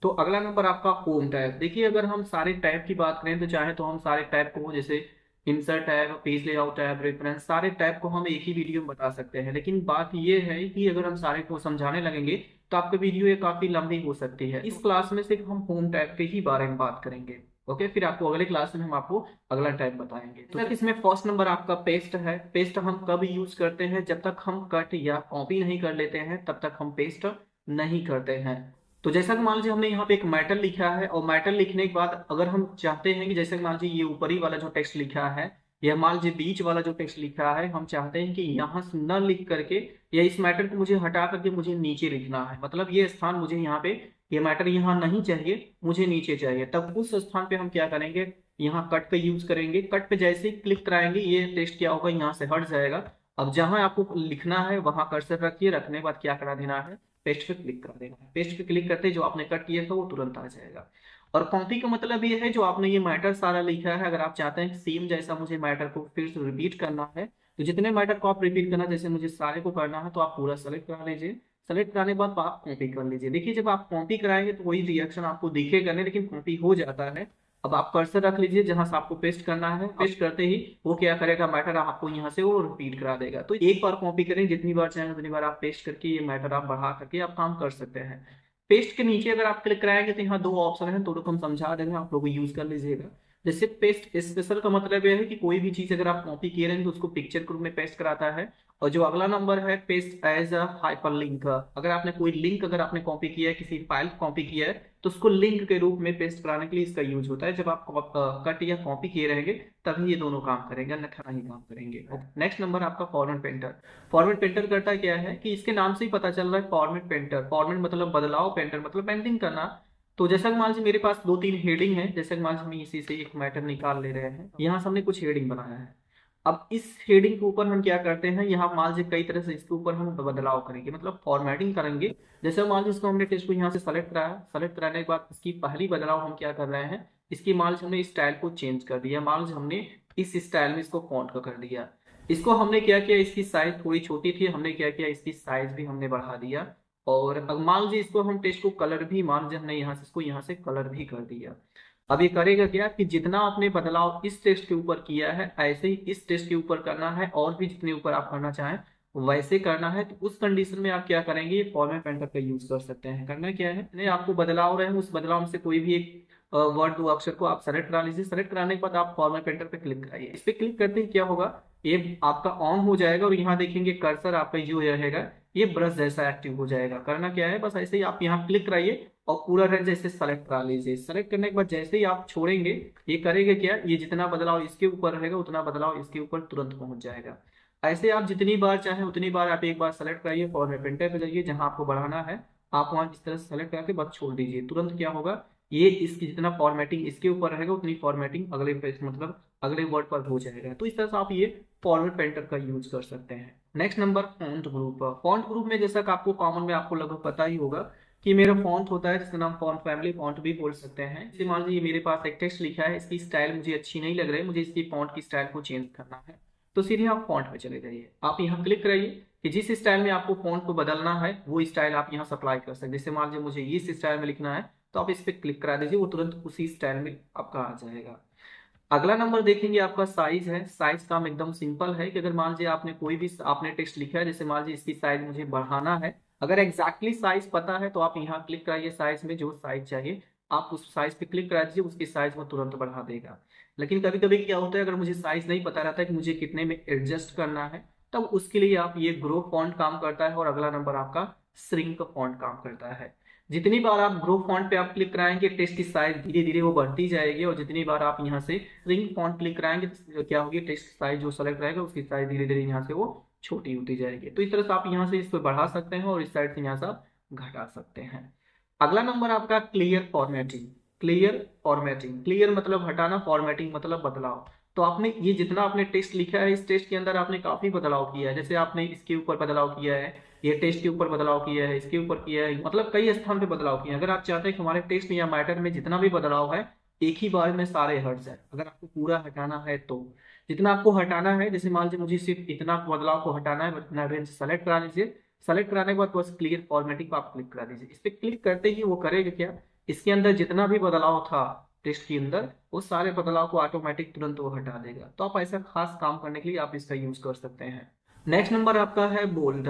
तो अगला नंबर आपका होम टैब। देखिए अगर हम सारे टैब की बात करें तो चाहे तो हम सारे टैब को, जैसे insert tab, page layout tab, reference, सारे टैब को हम एक ही वीडियो में बता सकते हैं। लेकिन बात ये है कि अगर हम सारे को समझाने लगेंगे तो आपकी वीडियो ये काफी लंबी हो सकती है। इस क्लास में सिर्फ हम होम टैब के ही बारे में बात करेंगे। ओके, फिर आपको अगले क्लास में हम आपको अगला टैब बताएंगे। तो इसमें फर्स्ट नंबर आपका पेस्ट है। पेस्ट हम कब यूज करते हैं, जब तक हम कट या कॉपी नहीं कर लेते हैं तब तक हम पेस्ट नहीं करते हैं। तो जैसा कि मान लीजिए हमने यहाँ पे एक मैटर लिखा है और मैटर लिखने के बाद अगर हम चाहते हैं कि जैसे मान लीजिए ये ऊपरी वाला जो टेक्स्ट लिखा है या मान लीजिए बीच वाला जो टेक्स्ट लिखा है, हम चाहते हैं कि यहाँ से न लिख करके या इस मैटर को मुझे हटा करके मुझे नीचे लिखना है, मतलब ये स्थान मुझे यहाँ पे, ये मैटर यहाँ नहीं चाहिए, मुझे नीचे चाहिए, तब उस स्थान पे हम क्या करेंगे, यहाँ कट पे यूज करेंगे। कट पे जैसे ही क्लिक कराएंगे ये टेक्स्ट क्या होगा, यहाँ से हट जाएगा। अब जहां आपको लिखना है वहां कर्सर रखिए, रखने के बाद क्या करा देना है, पेस्ट पे क्लिक कर देना है। पेस्ट पे क्लिक करते जो आपने कट किया था वो तुरंत आ जाएगा। और कॉपी का मतलब ये है जो आपने ये मैटर सारा लिखा है, अगर आप चाहते हैं सेम जैसा मुझे मैटर को फिर से रिपीट करना है तो जितने मैटर को आप रिपीट करना, जैसे मुझे सारे को करना है तो आप पूरा सेलेक्ट करा लीजिए। सेलेक्ट कराने के बाद आप कॉपी कर लीजिए। देखिए जब आप कॉपी कराएंगे तो वही रिएक्शन आपको दिखेगा नहीं, लेकिन कॉपी हो जाता है। अब आप कर्सर रख लीजिए जहां से आपको पेस्ट करना है, पेस्ट करते ही वो क्या करेगा, मैटर आपको यहाँ से वो रिपीट करा देगा। तो एक बार कॉपी करें, जितनी बार चाहें उतनी बार आप पेस्ट करके ये मैटर आप बढ़ा करके आप काम कर सकते हैं। पेस्ट के नीचे अगर आप क्लिक कराएंगे तो यहाँ दो ऑप्शन है, दोनों को हम समझा देंगे, आप लोग यूज कर लीजिएगा। जैसे पेस्ट स्पेशल का मतलब यह है कि कोई भी चीज अगर आप कॉपी किए रहेंगे तो उसको पिक्चर के रूप में पेस्ट कराता है। और जो अगला नंबर है पेस्ट एज अ हाइपरलिंक, अगर आपने कोई लिंक अगर आपने कॉपी किया है, किसी फाइल को कॉपी किया है तो उसको लिंक के रूप में पेस्ट कराने के लिए इसका यूज होता है। जब आप कट या कॉपी किए रहेंगे तभी ये दोनों काम करेंगे, अन्यथा नहीं काम करेंगे। नेक्स्ट नंबर आपका फॉर्मेट पेंटर। फॉर्मेट पेंटर करता क्या है कि इसके नाम से ही पता चल रहा है फॉर्मेट पेंटर, फॉर्मेट मतलब बदलाव, पेंटर मतलब पेंटिंग करना। तो जैसा कि मान लीजिए मेरे पास दो तीन हेडिंग है, जैसे कि मान लीजिए हम इसी से एक मैटर निकाल ले रहे हैं, यहाँ से हमने कुछ हेडिंग बनाया है। अब इस हेडिंग के ऊपर हम क्या करते हैं, यहाँ मान लीजिए कई तरह से इसके ऊपर हम बदलाव करेंगे, मतलब फॉर्मेटिंग करेंगे। जैसे मान लीजिए इसको हमने टेक्स्ट को यहाँ से सेलेक्ट कराया, सेलेक्ट कराने के बाद इसकी पहली बदलाव हम क्या कर रहे हैं, इसकी मान लीजिए हमने स्टाइल को चेंज कर दिया, मान लीजिए हमने इस स्टाइल में इसको फॉन्ट का कर दिया। इसको हमने क्या किया, इसकी साइज थोड़ी छोटी थी, हमने क्या किया इसकी साइज भी हमने बढ़ा दिया। और अब मान लीजिए इसको हम टेक्स्ट को कलर भी, मान लीजिए हमने यहाँ से इसको यहाँ से कलर भी कर दिया। अब ये करेगा क्या कि जितना आपने बदलाव इस टेक्स्ट के ऊपर किया है ऐसे ही इस टेक्स्ट के ऊपर करना है, और भी जितने ऊपर आप करना चाहें वैसे करना है। तो उस कंडीशन में आप क्या करेंगे, फॉर्मेट पेंटर का यूज कर सकते हैं। करना क्या है, नहीं आपको बदलाव रहे उस बदलाव में से कोई भी एक वर्ड, दो अक्षर को आप सेलेक्ट करा लीजिए। सेलेक्ट कराने के बाद आप फॉर्मेट पेंटर पे क्लिक कराइए। इस पे क्लिक करते ही क्या होगा, ये आपका ऑन हो जाएगा और यहाँ देखेंगे कर्सर आपका जो रहेगा ये ब्रश जैसा एक्टिव हो जाएगा। करना क्या है, बस ऐसे ही आप यहाँ क्लिक कराइए और पूरा रेंज जैसे सेलेक्ट करा लीजिए। सेलेक्ट करने के बाद जैसे ही आप छोड़ेंगे ये करेगा क्या, ये जितना बदलाव इसके ऊपर रहेगा उतना बदलाव इसके ऊपर तुरंत पहुंच जाएगा। ऐसे आप जितनी बार चाहें उतनी बार आप एक बार सेलेक्ट कराइए, फॉर्मेट पेंटर पे जाइए, जहां आपको बढ़ाना है आप वहां इस तरह से सेलेक्ट करके बस छोड़ दीजिए। तुरंत क्या होगा, ये इसकी जितना फॉर्मेटिंग इसके ऊपर रहेगा उतनी फॉर्मेटिंग अगले पेज मतलब अगले वर्ड पर हो जाएगा। तो इस तरह से आप ये फॉर्मेट पेंटर का यूज कर सकते हैं। Next number font group. Font group में जैसा कि आपको कॉमन में आपको लगभग पता ही होगा कि मेरा फॉन्ट होता है जिसका नाम फॉन्ट फैमिली फॉन्ट भी बोल सकते हैं। जैसे मान लीजिए मेरे पास एक टेक्स्ट लिखा है, इसकी स्टाइल मुझे अच्छी नहीं लग रही है, मुझे इसकी फॉन्ट की स्टाइल को चेंज करना है। तो सीधे आप फॉन्ट पे चले जाइए, आप यहाँ क्लिक कराइए कि जिस स्टाइल में आपको फॉन्ट को बदलना है वो स्टाइल आप यहाँ सप्लाई कर सकते हैं। जैसे मान लीजिए मुझे इस स्टाइल में लिखना है तो आप इस पर क्लिक करा दीजिए, वो तुरंत उसी स्टाइल में आपका आ जाएगा। अगला नंबर देखेंगे आपका साइज है। साइज काम एकदम सिंपल है कि अगर मान लीजिए आपने कोई भी आपने टेक्स्ट लिखा है, जैसे मान लीजिए इसकी साइज मुझे बढ़ाना है, अगर एग्जैक्टली साइज पता है तो आप यहाँ क्लिक कराइए, साइज में जो साइज चाहिए आप उस साइज पे क्लिक करा दीजिए, उसकी साइज वो तुरंत बढ़ा देगा। लेकिन कभी कभी क्या होता है, अगर मुझे साइज नहीं पता रहता है कि मुझे कितने में एडजस्ट करना है, तब उसके लिए आप ये ग्रो फॉन्ट काम करता है। और अगला नंबर आपका श्रिंक फॉन्ट काम करता है। जितनी बार आप ग्रो फॉन्ट पे आप क्लिक कराएंगे टेक्स्ट की साइज धीरे धीरे वो बढ़ती जाएगी, और जितनी बार आप यहाँ से श्रिंक फॉन्ट क्लिक कराएंगे तो क्या होगी, टेक्स्ट साइज जो सेलेक्ट रहेगा उसकी साइज धीरे धीरे यहाँ से वो छोटी होती जाएगी। तो इस तरह से आप यहाँ से इसको बढ़ा सकते हैं और इस साइड से यहाँ से आप घटा सकते हैं। अगला नंबर आपका clear formatting. Clear formatting, clear मतलब हटाना, फॉर्मेटिंग मतलब बदलाव। तो आपने ये जितना आपने टेक्स्ट लिखा है इस टेक्स्ट के अंदर आपने काफी बदलाव किया है। जैसे आपने इसके ऊपर बदलाव किया है, ये टेक्स्ट के ऊपर बदलाव किया है, इसके ऊपर किया है, मतलब कई स्थान पे बदलाव किया है। अगर आप चाहते हैं कि हमारे टेक्स्ट या मैटर में जितना भी बदलाव है एक ही बार में सारे हट जाए, अगर आपको पूरा हटाना है तो जितना आपको हटाना है, जैसे मान लीजिए मुझे सिर्फ इतना बदलाव को हटाना है, इतना रेंज सेलेक्ट करा लीजिए। सेलेक्ट कराने के बाद बस क्लियर फॉर्मेटिंग पर आप क्लिक करा दीजिए। इस पर क्लिक करते ही वो करेगा क्या, इसके अंदर जितना भी बदलाव था टेक्स्ट के अंदर वो सारे बदलाव को ऑटोमेटिक तुरंत वो हटा देगा। तो आप ऐसा खास काम करने के लिए आप इसका यूज कर सकते हैं। नेक्स्ट नंबर आपका है बोल्ड।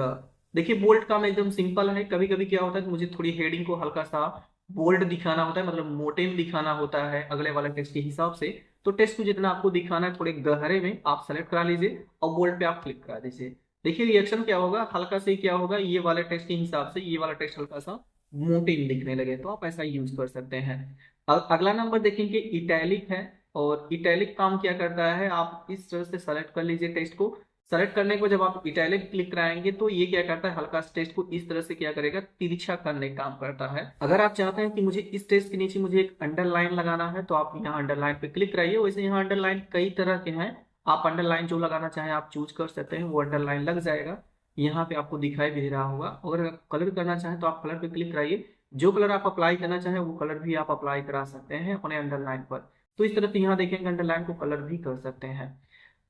देखिए बोल्ड काम एकदम सिंपल है। कभी कभी क्या होता है कि मुझे थोड़ी हेडिंग को हल्का सा बोल्ड दिखाना होता है, मतलब मोटे में दिखाना होता है अगले वाले टेक्स्ट के हिसाब से। तो टेक्स्ट को जितना आपको दिखाना है थोड़े गहरे में आप सेलेक्ट करा लीजिए और बोल्ड पे आप क्लिक करा दीजिए। देखिए रिएक्शन क्या होगा, हल्का से क्या होगा, ये वाले टेक्स्ट के हिसाब से ये वाला टेक्स्ट हल्का सा मोटे में दिखने लगे। तो आप ऐसा यूज कर सकते हैं। अगला नंबर देखेंगे इटैलिक है। और इटैलिक काम क्या करता है, आप इस तरह से सेलेक्ट कर लीजिए टेक्स्ट को। सेलेक्ट करने के बाद जब आप इटैलिक क्लिक कराएंगे तो ये क्या करता है, हल्का टेक्स्ट को इस तरह से क्या करेगा, तिरछा करने का काम करता है। अगर आप चाहते हैं कि मुझे इस टेक्स्ट के नीचे मुझे एक अंडरलाइन लगाना है तो आप यहाँ अंडरलाइन पे क्लिक कराइए। वैसे यहाँ अंडरलाइन कई तरह के हैं, आप अंडरलाइन जो लगाना चाहें आप चूज कर सकते हैं, वो अंडरलाइन लग जाएगा। यहाँ पे आपको दिखाई भी दे रहा होगा। अगर कलर करना चाहें तो आप कलर पे क्लिक कराइए, जो कलर आप अप्लाई करना चाहें वो कलर भी आप अप्लाई करा सकते हैं अपने अंडरलाइन पर। तो इस तरह से यहाँ देखेंगे अंडरलाइन को कलर भी कर सकते हैं।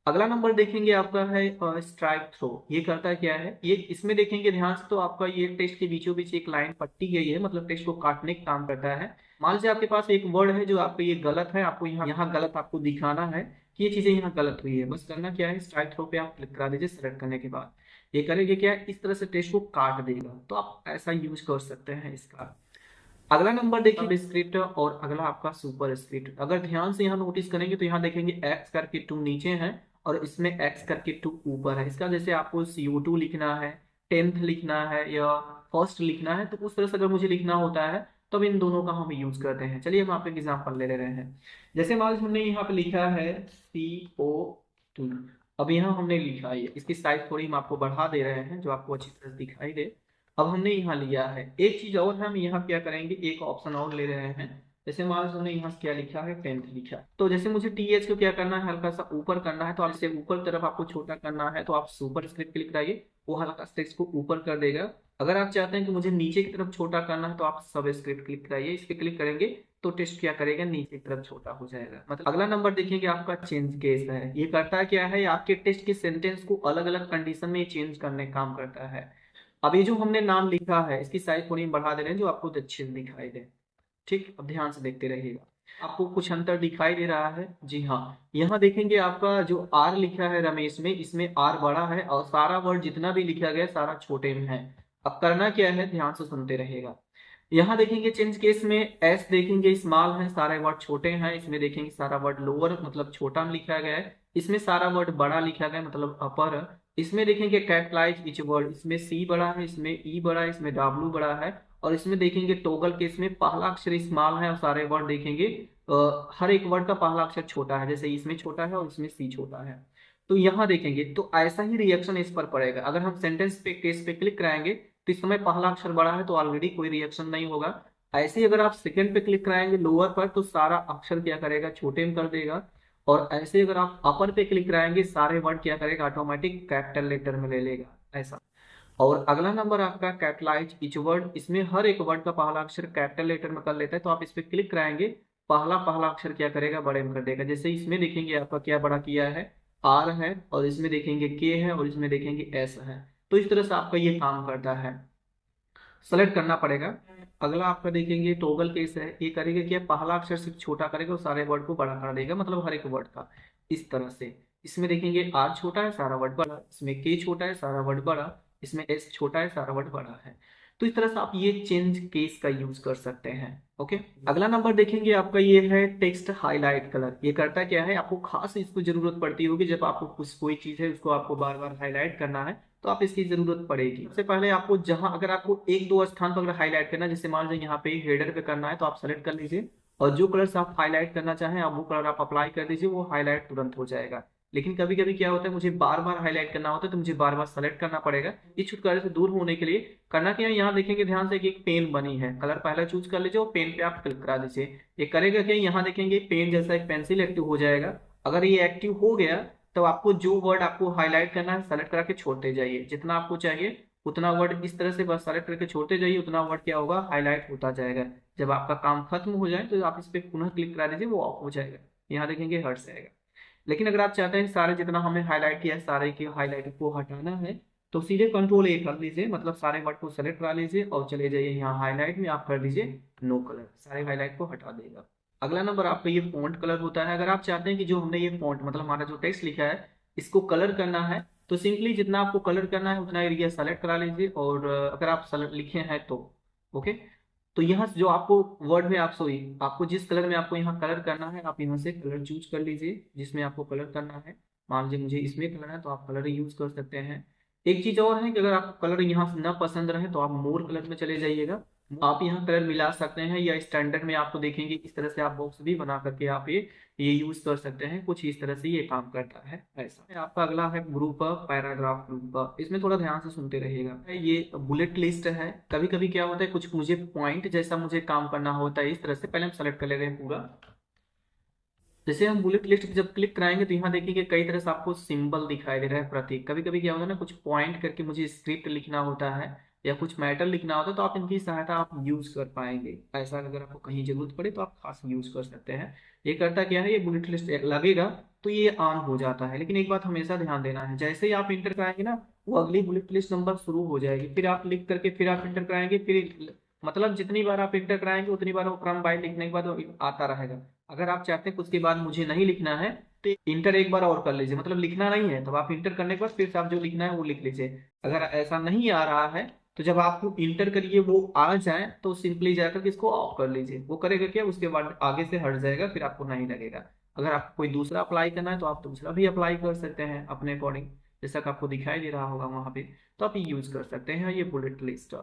अगला नंबर देखेंगे आपका है स्ट्राइक थ्रो। ये करता है क्या है, ये इसमें देखेंगे ध्यान से तो आपका ये टेक्स्ट के बीचों बीच एक लाइन पट्टी गई है, मतलब टेक्स्ट को काटने का काम करता है। मान लीजिए आपके पास एक वर्ड है जो आपका ये गलत है, आपको यहाँ यहाँ गलत आपको दिखाना है कि ये चीजें यहाँ गलत हुई है। बस करना क्या है, स्ट्राइक थ्रो पे आप क्लिक करा दीजिए। सेलेक्ट करने के बाद ये करेंगे क्या है, इस तरह से टेक्स्ट को काट देगा। तो आप ऐसा यूज कर सकते हैं इसका। अगला नंबर देखिए डिस्क्रिप्टर और अगला आपका सुपर स्क्रिप्ट। अगर ध्यान से यहाँ नोटिस करेंगे तो यहाँ देखेंगे एक्स करके 2 नीचे है और इसमें एक्स करके 2 ऊपर है। इसका जैसे आपको CO2 लिखना है, 10th लिखना है या फर्स्ट लिखना है, तो उस तरह से अगर मुझे लिखना होता है तो अब इन दोनों का हम यूज करते हैं। चलिए हम आपको एग्जाम्पल ले रहे हैं। जैसे मान लीजिए हमने यहाँ पे लिखा है CO2। अब यहाँ हमने लिखा है, इसकी साइज थोड़ी हम आपको बढ़ा दे रहे हैं जो आपको अच्छी तरह से दिखाई दे। अब हमने यहाँ लिया है एक चीज और, हम यहाँ क्या करेंगे, एक ऑप्शन और ले रहे हैं। जैसे मान लो हमने यहाँ क्या लिखा है, 10th लिखा है, तो जैसे मुझे TH को क्या करना है, हल्का सा ऊपर करना है, तो आप इसे ऊपर तरफ आपको छोटा करना है तो आप सुपर स्क्रिप्ट क्लिक कराइए, वो हल्का टेक्स्ट को ऊपर कर देगा। अगर आप चाहते हैं कि मुझे नीचे की तरफ छोटा करना है तो आप सब स्क्रिप्ट क्लिक कराइए, इस पे क्लिक करेंगे तो टेक्स्ट क्या करेगा, नीचे की तरफ छोटा हो जाएगा। मतलब अगला नंबर देखिए आपका चेंज केस है। ये करता क्या है, आपके टेक्स्ट के सेंटेंस को अलग अलग कंडीशन में चेंज करने का काम करता है। अब ये जो हमने नाम लिखा है इसकी साइज थोड़ी बढ़ा दे रहे हैं जो आपको अच्छे से दिखाई दे। ठीक, अब ध्यान से देखते रहिएगा, आपको कुछ अंतर दिखाई दे रहा है। जी हाँ, यहाँ देखेंगे आपका जो आर लिखा है रमेश में, इसमें आर बड़ा है और सारा वर्ड जितना भी लिखा गया सारा छोटे में है। अब करना क्या है, ध्यान से सुनते रहिएगा। यहाँ देखेंगे चेंज केस में एस देखेंगे स्मॉल है, सारे वर्ड छोटे हैं। इसमें देखेंगे सारा वर्ड लोअर मतलब छोटा में लिखा गया है। इसमें सारा वर्ड बड़ा लिखा गया है मतलब अपर। इसमें देखेंगे कैपिटलाइज इच वर्ड, इसमें सी बड़ा है, इसमें ई बड़ा है, इसमें डब्ल्यू बड़ा है। और इसमें देखेंगे टोगल के, इसमें पहला अक्षर स्मॉल है और सारे वर्ड देखेंगे हर एक वर्ड का पहला अक्षर छोटा है, जैसे इसमें छोटा है और इसमें सी छोटा है। तो यहाँ देखेंगे तो ऐसा ही रिएक्शन इस पर पड़ेगा। अगर हम सेंटेंस पे केस पे क्लिक कराएंगे तो इस समय पहला अक्षर बड़ा है तो ऑलरेडी कोई रिएक्शन नहीं होगा। ऐसे ही अगर आप सेकंड पे क्लिक कराएंगे लोअर पर तो सारा अक्षर क्या करेगा, छोटे में कर देगा। और ऐसे अगर आप अपर पे क्लिक कराएंगे सारे वर्ड क्या करेगा, ऑटोमेटिक कैपिटल लेटर में ले लेगा ऐसा। और अगला नंबर आपका कैपिटलाइज इच वर्ड, इसमें हर एक वर्ड का पहला अक्षर कैपिटल लेटर में कर लेता है, तो आप इस पे क्लिक कराएंगे पहला पहला अक्षर क्या करेगा, बड़े में कर देगा। जैसे इसमें देखेंगे आपका क्या बड़ा किया है, आर है, और इसमें देखेंगे के है, और इसमें देखेंगे एस है। तो इस तरह से आपका ये काम करता है, सेलेक्ट करना पड़ेगा। अगला आपका देखेंगे टोगल केस है, ये करेगा क्या, पहला अक्षर सिर्फ छोटा करेगा और सारे वर्ड को बड़ा कर देगा, मतलब हर एक वर्ड का इस तरह से। इसमें देखेंगे आर छोटा है सारा वर्ड बड़ा, इसमें के छोटा है सारा वर्ड बड़ा, इसमें एस छोटा है सारा वर्ड बड़ा है। तो इस तरह से आप ये चेंज केस का यूज कर सकते हैं। ओके, अगला नंबर देखेंगे आपका ये है टेक्स्ट हाईलाइट कलर। ये करता क्या है, आपको खास इसको जरूरत पड़ती होगी जब आपको कुछ कोई चीज है उसको आपको बार बार हाईलाइट करना है तो आप इसकी जरूरत पड़ेगी। सबसे पहले आपको जहां अगर आपको एक दो स्थान पर अगर हाईलाइट करना है, जैसे मान लीजिए यहाँ पे हेडर पे करना है तो आप सेलेक्ट कर लीजिए और जो कलर से आप हाईलाइट करना चाहें आप वो कलर आप अप्लाई कर दीजिए, वो हाईलाइट तुरंत हो जाएगा। लेकिन कभी कभी क्या होता है, मुझे बार बार हाईलाइट करना होता है तो मुझे बार बार सेलेक्ट करना पड़ेगा। इस छुटकारे से दूर होने के लिए करना क्या है, यहाँ देखेंगे ध्यान से कि एक पेन बनी है, कलर पहले चूज कर लीजिए और पेन पे आप क्लिक करा दीजिए। ये करेगा क्या, यहाँ देखेंगे पेन जैसा एक पेंसिल एक्टिव हो जाएगा। अगर ये एक्टिव हो गया तो आपको जो वर्ड आपको हाईलाइट करना है सेलेक्ट करके छोड़ते जाइए, जितना आपको चाहिए उतना वर्ड इस तरह से बस सेलेक्ट करके छोड़ते जाइए, उतना वर्ड क्या होगा, हाईलाइट होता जाएगा। जब आपका काम खत्म हो जाए तो आप इस पे पुनः क्लिक करा दीजिए, वो ऑफ हो जाएगा। यहाँ देखेंगे हट जाएगा। लेकिन अगर आप चाहते हैं सारे जितना हमने हाईलाइट किया है सारे के हाईलाइट को हटाना है तो सीधे कंट्रोल A कर लीजिए, मतलब सारे वर्ड को सेलेक्ट करा लीजिए और चले जाइए यहाँ हाईलाइट में, आप कर दीजिए नो कलर, सारे हाईलाइट को हटा देगा। अगला नंबर आपका ये फॉन्ट कलर होता है। अगर आप चाहते हैं कि जो हमने ये फॉन्ट मतलब हमारा जो टेक्स्ट लिखा है इसको कलर करना है तो सिंपली जितना आपको कलर करना है उतना एरिया सेलेक्ट करा लीजिए और अगर आप लिखे हैं तो ओके। तो यहाँ से जो आपको वर्ड में आप सॉरी आपको जिस कलर में आपको यहाँ कलर करना है आप यहाँ से कलर चूज कर लीजिए जिसमें आपको कलर करना है। मान लीजिए मुझे इसमें कलर है तो आप कलर यूज कर सकते हैं। एक चीज और है कि अगर आपको कलर यहाँ से ना पसंद रहे तो आप मोर कलर में चले जाइएगा, आप यहाँ कलर मिला सकते हैं या स्टैंडर्ड में आपको देखेंगे इस तरह से आप बॉक्स भी बना करके आप ये यूज कर सकते हैं। कुछ इस तरह से ये काम करता है। ऐसा आपका अगला है ग्रुप पैराग्राफ ग्रुप, इसमें थोड़ा ध्यान से सुनते रहिएगा। ये बुलेट लिस्ट है। कभी कभी क्या होता है कुछ मुझे पॉइंट जैसा मुझे काम करना होता है, इस तरह से पहले हम सेलेक्ट कर ले रहे हैं पूरा। जैसे हम बुलेट लिस्ट जब क्लिक कराएंगे तो यहाँ देखिए कई तरह से आपको सिंबल दिखाई दे रहा है, प्रतीक। कभी कभी क्या होता है ना कुछ पॉइंट करके मुझे स्क्रिप्ट लिखना होता है या कुछ मैटर लिखना होता है तो आप इनकी सहायता आप यूज कर पाएंगे। ऐसा अगर आपको कहीं जरूरत पड़े तो आप खास यूज कर सकते हैं। ये करता क्या है, ये बुलेट लिस्ट लगेगा तो ये ऑन हो जाता है। लेकिन एक बात हमेशा ध्यान देना है, जैसे ही आप इंटर कराएंगे ना वो अगली बुलेट लिस्ट नंबर शुरू हो जाएगी, फिर आप लिख करके फिर आप इंटर कराएंगे, फिर मतलब जितनी बार आप इंटर कराएंगे उतनी बार वो क्रम बाय लिखने के बाद वो आता रहेगा। अगर आप चाहते हैं कि उसके बाद मुझे नहीं लिखना है तो इंटर एक बार और कर लीजिए, मतलब लिखना नहीं है तो आप इंटर करने के बाद फिर से आप जो लिखना है वो लिख लीजिए। अगर ऐसा नहीं आ रहा है तो जब आपको इंटर करिए वो आ जाए तो सिंपली जाकर के इसको ऑफ कर लीजिए। वो करेगा क्या, उसके बाद आगे से हट जाएगा, फिर आपको नहीं लगेगा। अगर आपको कोई दूसरा अप्लाई करना है तो आप दूसरा भी अप्लाई कर सकते हैं अपने अकॉर्डिंग, जैसा कि आपको दिखाई दे रहा होगा वहां पे। तो आप ये यूज कर सकते हैं ये बुलेट लिस्ट।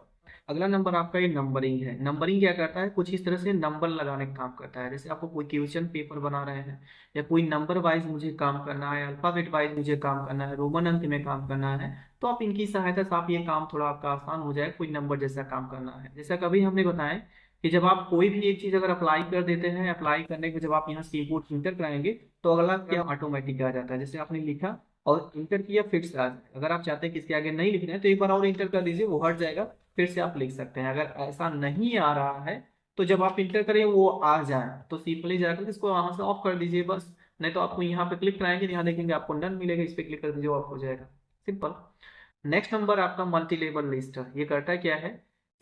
अगला नंबर आपका ये नंबरिंग है। नंबरिंग क्या करता है, कुछ इस तरह से नंबर लगाने का काम करता है। जैसे आपको कोई क्वेश्चन पेपर बना रहे हैं या कोई नंबर वाइज मुझे काम करना है, अल्फाबेट वाइज मुझे काम करना है, रोमन अंक में काम करना है, तो आप इनकी सहायता से आप ये काम थोड़ा आपका आसान हो जाए, कोई नंबर जैसा काम करना है। जैसा कभी हमने बताया कि जब आप कोई भी एक चीज अगर अप्लाई कर देते हैं, अप्लाई करने के जब आप यहाँ कीबोर्ड इंटर कराएंगे तो अगला क्या ऑटोमेटिक आ जाता है। जैसे आपने लिखा और इंटर किया फिर से आ जाए। अगर आप चाहते हैं कि इसके आगे नहीं लिखना है तो एक बार और इंटर कर दीजिए, वो हट जाएगा, फिर से आप लिख सकते हैं। अगर ऐसा नहीं आ रहा है तो जब आप इंटर करें वो आ जाए तो सिंपली जाकर इसको वहां से ऑफ कर दीजिए बस। नहीं तो आपको यहाँ पे क्लिक कराएंगे, यहाँ देखेंगे आपको नन मिलेगा, इस पे क्लिक कर दीजिए, ऑफ हो जाएगा, सिंपल। नेक्स्ट नंबर आपका मल्टी लेवल लिस्ट है। ये करता क्या है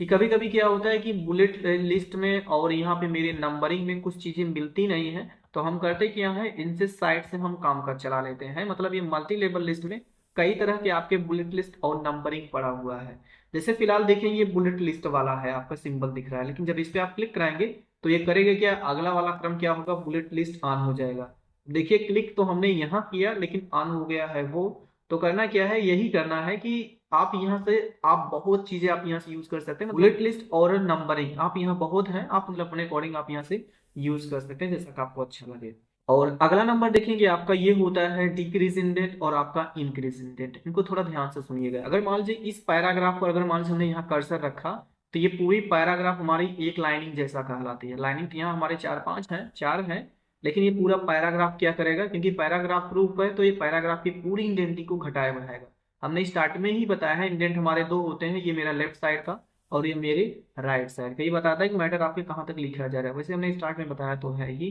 कि कभी कभी क्या होता है कि बुलेट लिस्ट में और यहाँ पे मेरे नंबरिंग में कुछ चीजें मिलती नहीं है, तो हम करते क्या है, इनसे साइड से हम काम कर चला लेते हैं। मतलब ये मल्टी लेवल लिस्ट में कई तरह के आपके बुलेट लिस्ट और नंबरिंग पड़ा हुआ है। जैसे फिलहाल देखें ये बुलेट लिस्ट वाला है, आपका सिंबल दिख रहा है, लेकिन जब इस पे आप क्लिक कराएंगे तो ये करेगा क्या, अगला वाला क्रम क्या होगा, बुलेट लिस्ट ऑन हो जाएगा। देखिए क्लिक तो हमने यहाँ किया लेकिन ऑन हो गया है वो। तो करना क्या है, यही करना है कि आप यहाँ से आप बहुत चीजें आप यहाँ से यूज कर सकते हैं। बुलेट लिस्ट और नंबरिंग आप यहाँ बहुत हैं, आप मतलब अपने अकॉर्डिंग आप यहाँ से यूज कर सकते हैं जैसा कि आपको अच्छा लगे। और अगला नंबर देखेंगे आपका ये होता है डिक्रीज इन डेट और आपका इंक्रीज इन डेट। इनको थोड़ा ध्यान से सुनिएगा। अगर मान लीजिए इस पैराग्राफ पर अगर मान लीजिए हमने यहाँ कर्सर रखा तो ये पूरी पैराग्राफ हमारी एक लाइनिंग जैसा कहलाती है। लाइनिंग तो यहाँ हमारे चार पांच है, चार है, लेकिन ये पूरा पैराग्राफ क्या करेगा, क्योंकि पैराग्राफ प्रूफ है तो ये पैराग्राफ की पूरी इंडेंटिंग को घटाए बढ़ाएगा। हमने स्टार्ट में ही बताया है इंडेंट हमारे दो होते हैं, ये मेरा लेफ्ट साइड का और ये मेरे राइट साइड का। ये बताता है कि मैटर आपके कहाँ तक लिखा जा रहा है, वैसे हमने स्टार्ट में बताया तो है ही।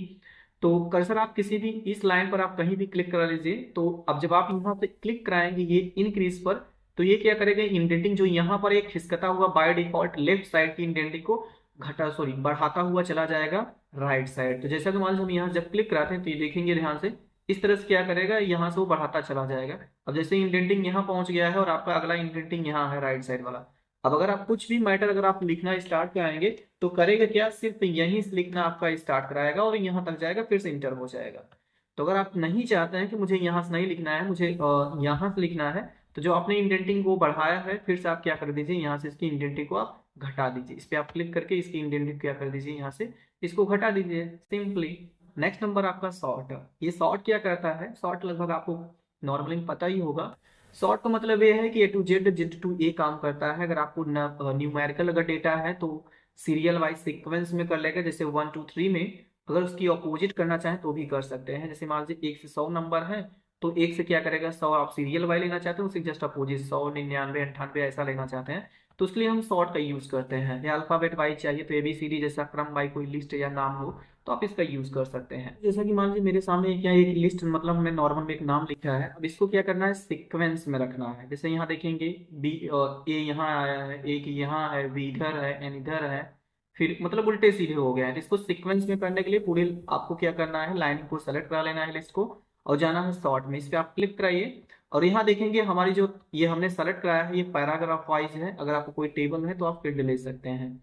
तो कर्सर आप किसी भी इस लाइन पर आप कहीं भी क्लिक करा लीजिए। तो अब जब आप यहाँ पे क्लिक कराएंगे ये इनक्रीज पर, तो ये क्या करेगा, इंडेंटिंग जो यहाँ पर एक खिसकता हुआ बाय डिफॉल्ट लेफ्ट साइड की इंडेंटिंग को बढ़ाता हुआ चला जाएगा राइट साइड। तो जैसा कि मान लो हम यहाँ जब क्लिक कराते हैं तो ये देखेंगे ध्यान से, इस तरह से क्या करेगा, यहाँ से वो बढ़ाता चला जाएगा। अब जैसे इंडेंटिंग यहाँ पहुंच गया है और आपका अगला इंडेंटिंग यहाँ है राइट साइड वाला। अब अगर आप कुछ भी मैटर अगर आप लिखना स्टार्ट कराएंगे तो करेगा क्या, सिर्फ यहीं से लिखना आपका स्टार्ट कराएगा और यहाँ तक जाएगा, फिर से इंटर हो जाएगा। तो अगर आप नहीं चाहते हैं कि मुझे यहाँ से नहीं लिखना है, मुझे यहाँ से लिखना है, तो जो आपने इंडेंटिंग को बढ़ाया है फिर से आप क्या कर दीजिए, यहाँ से इसकी इंडेंटिंग को आप घटा दीजिए। इस पे आप क्लिक करके इसकी इंडेंटिंग क्या कर दीजिए, यहाँ से इसको घटा दीजिए सिंपली। नेक्स्ट नंबर आपका सॉर्ट। ये सॉर्ट क्या करता है, सॉर्ट लगभग आपको नॉर्मली पता ही होगा। सॉर्ट का मतलब ये है कि ए टू जेड, जेड टू ए काम करता है। अगर आपको न्यूमेरिकल अगर डेटा है तो सीरियल वाइज सीक्वेंस में कर लेगा, जैसे 1 2 3 में। अगर उसकी अपोजिट करना चाहें तो भी कर सकते हैं। जैसे मान लीजिए 1 से 100 नंबर है तो एक से क्या करेगा, 100 आप सीरियल वाइज लेना चाहते हैं उससे जस्ट अपोजिट 100 99 98 ऐसा लेना चाहते हैं तो इसलिए हम सॉर्ट का यूज करते हैं। या अल्फाबेट वाइज चाहिए तो एबीसीडी जैसा क्रम वाइज कोई लिस्ट या नाम हो तो आप इसका यूज कर सकते हैं। जैसा कि मान लीजिए मेरे सामने क्या एक लिस्ट, मतलब हमने नॉर्मल में एक नाम लिखा है, अब इसको क्या करना है, सीक्वेंस में रखना है। जैसे यहाँ देखेंगे बी और ए यहाँ आया है, एक यहाँ है, बी इधर है, एन इधर है, फिर मतलब उल्टे सीधे हो गया है। तो इसको सीक्वेंस में करने के लिए पूरी आपको क्या करना है, लाइन को सेलेक्ट करा लेना है लिस्ट को और जाना है सॉर्ट में। इस पे आप क्लिक कराइए और यहाँ देखेंगे हमारी जो ये हमने सेलेक्ट कराया है ये पैराग्राफ वाइज है। अगर आपको कोई टेबल है तो आप फील्ड ले सकते हैं।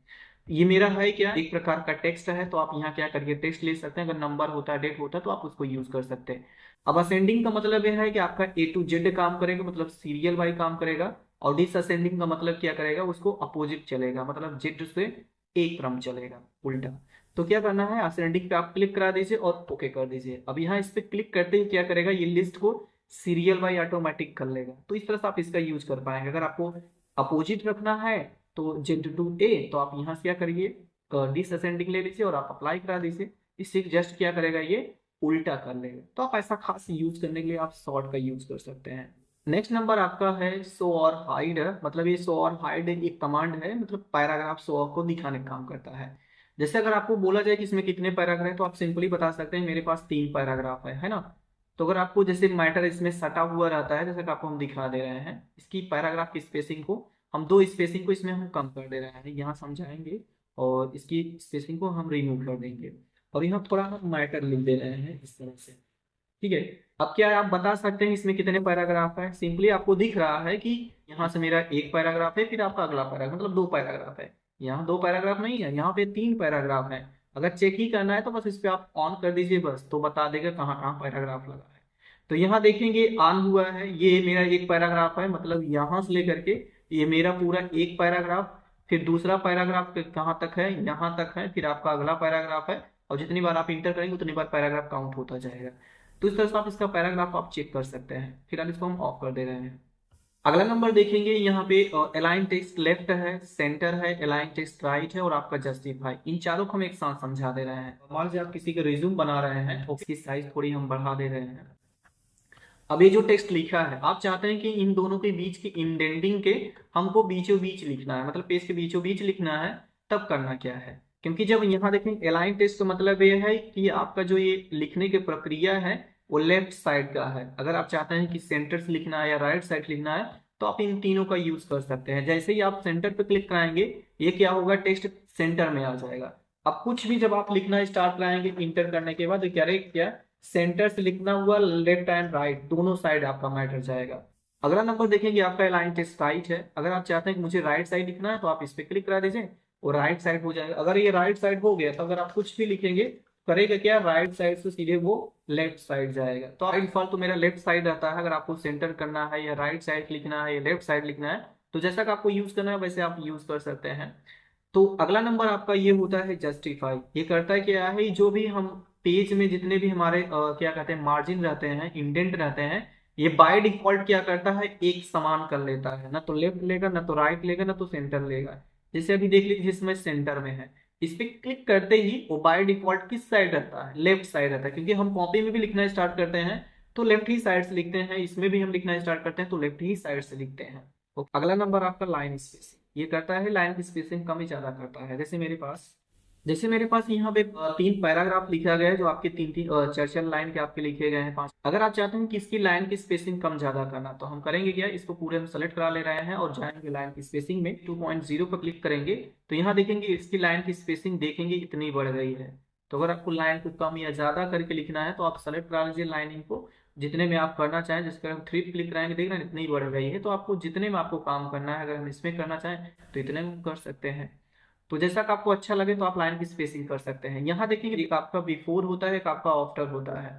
ये मेरा है क्या, एक प्रकार का टेक्स्ट है, तो आप यहाँ क्या करिए टेक्स्ट ले सकते हैं। अगर नंबर होता है, डेट होता है तो आप उसको यूज कर सकते हैं। अब असेंडिंग का मतलब यह है कि आपका ए टू जेड काम करेगा, मतलब सीरियल वाइज काम करेगा। और डिसअसेंडिंग का मतलब क्या करेगा, उसको अपोजिट चलेगा, मतलब जेड से एक क्रम चलेगा उल्टा। तो क्या करना है, असेंडिंग पे आप क्लिक करा दीजिए और ओके कर दीजिए। अब यहाँ इस पे क्लिक करते ही क्या करेगा, ये लिस्ट को सीरियल वाइज ऑटोमेटिक कर लेगा। तो इस तरह से आप इसका यूज कर पाएंगे। अगर आपको अपोजिट रखना है तो जेड टू ए, तो आप यहाँ से क्या करिए, डिसअसेंडिंग ले लीजिए और आप अप्लाई करा दीजिए। इससे जस्ट क्या करेगा, ये उल्टा कर लेगा। तो आप ऐसा खास यूज करने के लिए आप सॉर्ट का यूज कर सकते हैं। नेक्स्ट नंबर आपका है शो और हाइड। मतलब ये शो और हाइड एक कमांड है, मतलब पैराग्राफ शो को दिखाने का काम करता है। जैसे अगर आपको बोला जाए कि इसमें कितने पैराग्राफ है तो आप सिंपली बता सकते हैं मेरे पास 3 पैराग्राफ है ना। तो अगर आपको जैसे मैटर इसमें सटा हुआ रहता है, जैसे कि आपको हम दिखा दे रहे हैं, इसकी पैराग्राफ की स्पेसिंग को हम 2 स्पेसिंग को इसमें हम कम कर दे रहे हैं, यहाँ समझाएंगे। और इसकी स्पेसिंग को हम रिमूव कर देंगे और यहाँ थोड़ा हम मैटर लिख दे रहे हैं इस तरह से। ठीक है। अब क्या है, आप बता सकते हैं इसमें कितने पैराग्राफ है। सिंपली आपको दिख रहा है कि यहाँ से मेरा एक पैराग्राफ है, फिर आपका अगला पैराग्राफ, मतलब दो पैराग्राफ है। यहाँ दो पैराग्राफ नहीं है, यहाँ पे तीन पैराग्राफ है। अगर चेक ही करना है तो बस इस पे आप ऑन कर दीजिए, बस तो बता देगा कहाँ कहाँ पैराग्राफ लगा है। तो यहाँ देखेंगे ऑन हुआ है, ये मेरा एक पैराग्राफ है, मतलब यहाँ से लेकर के ये मेरा पूरा एक पैराग्राफ। फिर दूसरा पैराग्राफ कहाँ तक है, यहाँ तक है, फिर आपका अगला पैराग्राफ है। और जितनी बार आप इंटर करेंगे उतनी बार पैराग्राफ काउंट होता जाएगा। तो इस तरह से आप इसका पैराग्राफ आप चेक कर सकते हैं। फिलहाल इसको हम ऑफ कर दे रहे हैं। अगला नंबर देखेंगे, यहाँ पे अलाइन टेक्स्ट लेफ्ट है, सेंटर है, अलाइन टेक्स्ट राइट है और आपका जस्टिफाई। इन चारों को हम एक साथ समझा दे रहे हैं। मान लीजिए आप किसी का रिज्यूम बना रहे हैं तो इसकी साइज थोड़ी हम बढ़ा दे रहे हैं। अब ये जो टेक्स्ट लिखा है, आप चाहते हैं कि इन दोनों के बीच की इंडेंटिंग के हमको बीचों बीच लिखना है, मतलब पेज के बीचों बीच लिखना है। तब करना क्या है, क्योंकि जब यहाँ देखें अलाइन टेक्स्ट, तो मतलब ये है कि आपका जो ये लिखने की प्रक्रिया है वो लेफ्ट साइड का है। अगर आप चाहते हैं कि सेंटर से लिखना है या राइट साइड लिखना है तो आप इन तीनों का यूज कर सकते हैं। जैसे ही आप सेंटर पे क्लिक कराएंगे ये क्या होगा, टेक्स्ट सेंटर में आ जाएगा। अब कुछ भी जब आप लिखना स्टार्ट कराएंगे इंटर करने के बाद, तो क्या सेंटर से लिखना हुआ, लेफ्ट एंड राइट दोनों साइड आपका मैटर जाएगा। अगला नंबर देखेंगे, आपका अलाइन टेक्स्ट राइट है। अगर आप चाहते हैं कि मुझे राइट साइड लिखना है तो आप इस पे क्लिक करा दीजिए और राइट साइड हो जाएगा। अगर ये राइट साइड हो गया तो अगर आप कुछ भी लिखेंगे करेगा क्या, राइट साइड से सीधे वो लेफ्ट साइड जाएगा। तो डिफॉल्ट तो मेरा लेफ्ट साइड रहता है। अगर आपको सेंटर करना है या राइट साइड लिखना है या लेफ्ट साइड लिखना है तो जैसा कि आपको यूज करना है वैसे आप यूज कर सकते हैं। तो अगला नंबर आपका ये होता है जस्टिफाई। ये करता है क्या है, जो भी हम पेज में जितने भी हमारे क्या कहते हैं मार्जिन रहते हैं, इंडेंट रहते हैं, ये बाय डिफॉल्ट क्या करता है, एक समान कर लेता है। ना तो लेफ्ट लेगा, ना तो राइट लेगा, ना तो सेंटर लेगा। जैसे अभी देख लीजिए इसमें सेंटर में है, इस पे क्लिक करते ही वो बाय डिफॉल्ट किस साइड रहता है, लेफ्ट साइड रहता है। क्योंकि हम कॉपी में भी लिखना स्टार्ट करते हैं तो लेफ्ट ही साइड से लिखते हैं, इसमें भी हम लिखना स्टार्ट करते हैं तो लेफ्ट ही साइड से लिखते हैं। तो अगला नंबर आपका लाइन स्पेसिंग। ये करता है लाइन की स्पेसिंग कम ही ज्यादा करता है। जैसे मेरे पास यहाँ पे तीन पैराग्राफ लिखा गया है जो आपके तीन तीन चार चार लाइन के आपके लिखे गए हैं, पांच। अगर आप चाहते हैं कि इसकी लाइन की स्पेसिंग कम ज्यादा करना तो हम करेंगे क्या, इसको पूरे हम सेलेक्ट करा ले रहे हैं और जाएंगे लाइन की स्पेसिंग में 2.0 पर क्लिक करेंगे। तो यहाँ देखेंगे इसकी लाइन की स्पेसिंग देखेंगे इतनी बढ़ गई है। तो अगर आपको लाइन को कम या ज्यादा करके लिखना है तो आप सेलेक्ट करा लीजिए लाइनिंग को जितने में आप करना चाहें। जिसका हम 3 क्लिक कराएंगे देख रहे हैं इतनी बढ़ गई है। तो आपको जितने में आपको काम करना है, अगर हम इसमें करना चाहें तो इतने में कर सकते हैं। तो जैसा कि आपको अच्छा लगे तो आप लाइन की स्पेसिंग कर सकते हैं। यहाँ देखेंगे एक आपका बिफोर होता है, एक आपका आफ्टर होता है।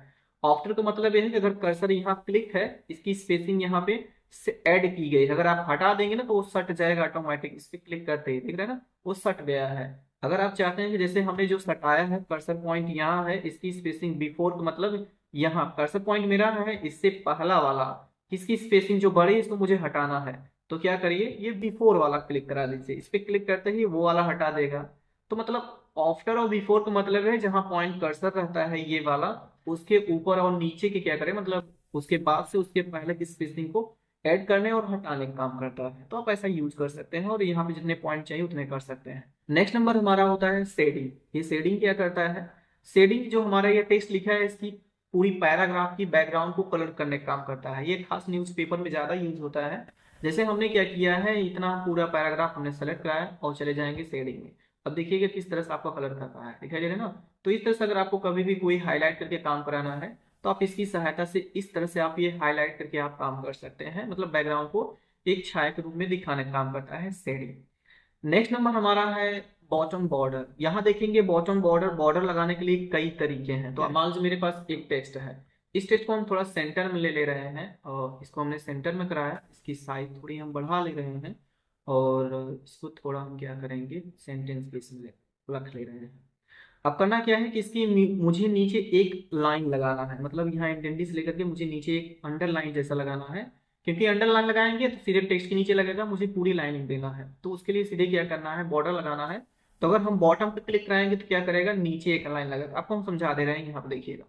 आफ्टर का मतलब यह है कि अगर कर्सर यहाँ क्लिक है, इसकी स्पेसिंग यहाँ पे से ऐड की गई है। अगर आप हटा देंगे ना तो वो सट जाएगा ऑटोमेटिक। इस पे क्लिक करते ही देख रहे हैं ना वो सट गया है। अगर आप चाहते हैं कि जैसे हमने जो सटाया है कर्सर पॉइंट यहाँ है, इसकी स्पेसिंग बिफोर का मतलब यहाँ कर्सर पॉइंट मेरा है इससे पहला वाला, इसकी स्पेसिंग जो बड़ी है इसको मुझे हटाना है। तो क्या करिए, ये बिफोर वाला क्लिक करा लीजिए। इस पे क्लिक करते ही वो वाला हटा देगा। तो मतलब आफ्टर और बिफोर का मतलब है जहां पॉइंट कर्सर रहता है ये वाला, उसके ऊपर और नीचे के क्या करें, मतलब उसके बाद से उसके पहले की स्पेसिंग को ऐड करने और हटाने का काम करता है। तो आप ऐसा यूज कर सकते हैं और यहाँ पे जितने पॉइंट चाहिए उतने कर सकते हैं। नेक्स्ट नंबर हमारा होता है शेडिंग। ये शेडिंग क्या करता है, शेडिंग जो हमारा ये टेक्स्ट लिखा है इसकी पूरी पैराग्राफ की बैकग्राउंड को कलर करने का काम करता है। ये खास न्यूज़पेपर में ज्यादा यूज होता है। जैसे हमने क्या किया है, इतना पूरा पैराग्राफ हमने सेलेक्ट कराया और चले जाएंगे शेडिंग में। अब देखिएगा किस तरह से आपका कलर कर रहा है, दिखाई दे रहा है ना। तो इस तरह से अगर आपको कभी भी कोई हाईलाइट करके काम कराना है तो आप इसकी सहायता से इस तरह से आप ये हाईलाइट करके आप काम कर सकते हैं। मतलब बैकग्राउंड को एक छाया के रूप में दिखाने का काम करता है शेडिंग। नेक्स्ट नंबर हमारा है बॉटम बॉर्डर। यहाँ देखेंगे बॉटम बॉर्डर, बॉर्डर लगाने के लिए कई तरीके हैं। तो मान लीजिए मेरे पास एक टेक्स्ट है, इस टेक्स्ट को हम थोड़ा सेंटर में ले रहे हैं और इसको हमने सेंटर में कराया। इसकी साइज थोड़ी हम बढ़ा ले रहे हैं और इसको थोड़ा हम क्या करेंगे, सेंटेंस बेस में रख ले रहे हैं। अब करना क्या है कि इसकी मुझे नीचे एक लाइन लगाना है, मतलब यहाँ इंडेंटी से लेकर के मुझे नीचे एक अंडरलाइन जैसा लगाना है। क्योंकि अंडरलाइन लगाएंगे तो सीधे टेक्स्ट के नीचे लगेगा, मुझे पूरी लाइनिंग देना है। तो उसके लिए सीधे क्या करना है, बॉर्डर लगाना है। तो अगर हम बॉटम पे क्लिक कराएंगे तो क्या करेगा, नीचे एक लाइन लगेगा। आपको हम समझा दे रहे हैं, यहाँ पे देखिएगा।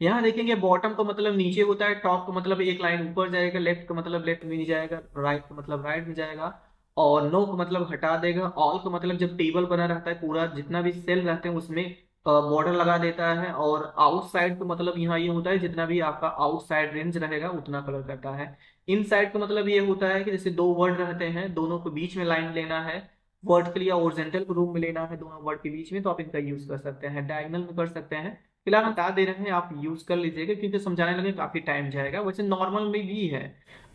यहाँ देखेंगे बॉटम का मतलब नीचे होता है, टॉप का मतलब एक लाइन ऊपर जाएगा, लेफ्ट का मतलब लेफ्ट में नहीं जाएगा, राइट का मतलब राइट में जाएगा, और नो का मतलब हटा देगा, ऑल का मतलब जब टेबल बना रहता है पूरा जितना भी सेल रहते हैं उसमें बॉर्डर लगा देता है, और आउटसाइड का मतलब यहाँ ये होता है जितना भी आपका आउटसाइड रेंज रहेगा उतना कलर करता है। इनसाइड का मतलब ये होता है कि जैसे दो वर्ड रहते हैं दोनों के बीच में लाइन लेना है, वर्टिकल या ओरिजेंटल के रूप में लेना है दोनों वर्ड के बीच में, तो आप इनका यूज कर सकते हैं। डायगोनल में कर सकते हैं, फिलहाल हटा दे रहे हैं, आप यूज कर लीजिएगा क्योंकि समझाने लगे काफी टाइम जाएगा। वैसे नॉर्मल में भी है,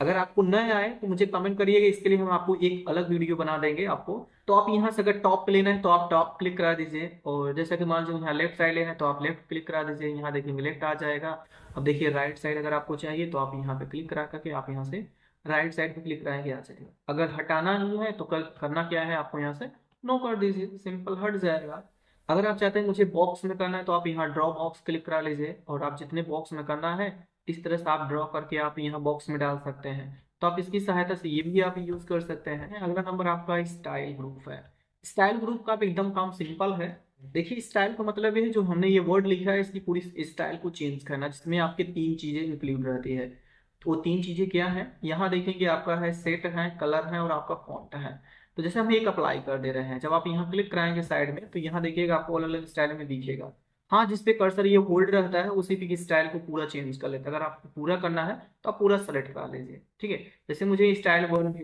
अगर आपको न आए तो मुझे कमेंट करिएगा, इसके लिए हम आपको एक अलग वीडियो बना देंगे आपको। तो आप यहाँ से अगर टॉप पे लेना है तो आप टॉप क्लिक करा दीजिए, और जैसा कि मान लीजिए यहाँ लेफ्ट साइड लेना है तो आप लेफ्ट क्लिक करा दीजिए, यहाँ देखेंगे लेफ्ट आ जाएगा। अब देखिए राइट साइड अगर आपको चाहिए तो आप यहाँ पे क्लिक करा करके आप यहाँ से राइट साइड पे क्लिक कराएंगे, आ जाएगा। अगर हटाना नहीं है तो कल करना क्या है, आपको यहाँ से नो कर दीजिए, सिंपल हट जाएगा। अगर आप चाहते हैं मुझे बॉक्स में करना है तो आप यहाँ ड्रॉ बॉक्स क्लिक करा लीजिए, और आप जितने बॉक्स में करना है इस तरह से आप ड्रॉ करके आप यहाँ बॉक्स में डाल सकते हैं। तो आप इसकी सहायता से ये भी आप यूज कर सकते हैं। अगला नंबर आपका स्टाइल ग्रुप है। स्टाइल ग्रुप का आप एकदम काम सिंपल है। देखिए स्टाइल का मतलब है जो हमने ये वर्ड लिखा है इसकी पूरी स्टाइल को चेंज करना, जिसमें आपके तीन चीजें इंक्लूड रहती है। तो वो तीन चीजें क्या है, यहाँ देखेंगे आपका है सेट है, कलर है और आपका फॉन्ट है। तो जैसे हम एक अप्लाई कर दे रहे हैं, जब आप यहाँ क्लिक कराएंगे साइड में तो यहाँ देखिएगा आपको अलग अलग स्टाइल में दिखेगा। हाँ, जिसपे कर्सर ये होल्ड रहता है उसी पे स्टाइल को पूरा चेंज कर लेता है। अगर आपको पूरा करना है तो आप पूरा सेलेक्ट कर लीजिए, ठीक है। जैसे मुझे स्टाइल वर्ड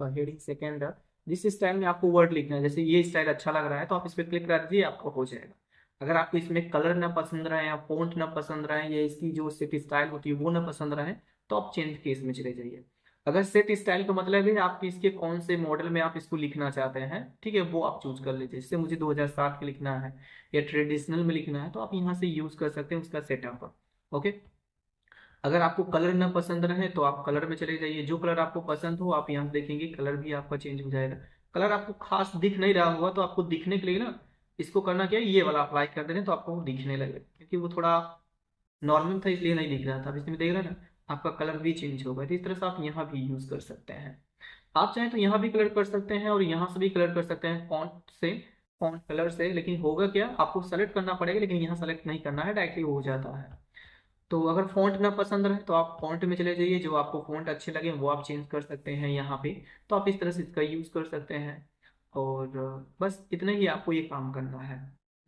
हेडिंग सेकेंड, जिस स्टाइल में आपको वर्ड लिखना है, जैसे ये स्टाइल अच्छा लग रहा है तो आप इस पर क्लिक कर दीजिए, आपको हो जाएगा। अगर आपको इसमें कलर ना पसंद रहे या फॉन्ट ना पसंद रहे या इसकी जो सिर्फ स्टाइल होती है वो ना पसंद रहे तो आप चेंज केस में चले जाइए। अगर सेट स्टाइल का मतलब है आप इसके कौन से मॉडल में आप इसको लिखना चाहते हैं, ठीक है, वो आप चूज कर लीजिए। जैसे मुझे 2007 के लिखना है या ट्रेडिशनल में लिखना है तो आप यहाँ से यूज कर सकते हैं उसका सेटअप। ओके, अगर आपको कलर ना पसंद रहे तो आप कलर में चले जाइए, जो कलर आपको पसंद हो आप यहाँ देखेंगे कलर भी आपका चेंज हो जाएगा। कलर आपको खास दिख नहीं रहा होगा तो आपको दिखने के लिए ना इसको करना क्या है, ये वाला अप्लाई कर देना तो आपको वो दिखने लगे, क्योंकि वो थोड़ा नॉर्मल था इसलिए नहीं दिख रहा था। अब इसमें देख रहे हैं ना आपका कलर भी चेंज होगा। तो इस तरह से आप यहाँ भी यूज कर सकते हैं। आप चाहें तो यहाँ भी कलर कर सकते हैं और यहाँ से भी कलर कर सकते हैं फॉन्ट से, फॉन्ट कलर से। लेकिन होगा क्या, आपको सेलेक्ट करना पड़ेगा, लेकिन यहाँ सेलेक्ट नहीं करना है, डायरेक्टली हो जाता है। तो अगर फॉन्ट ना पसंद रहे तो आप फॉन्ट में चले जाइए, जो आपको फॉन्ट अच्छे लगे वो आप चेंज कर सकते हैं यहाँ पे। तो आप इस तरह से इसका यूज कर सकते हैं। और बस इतना ही आपको ये काम करना है।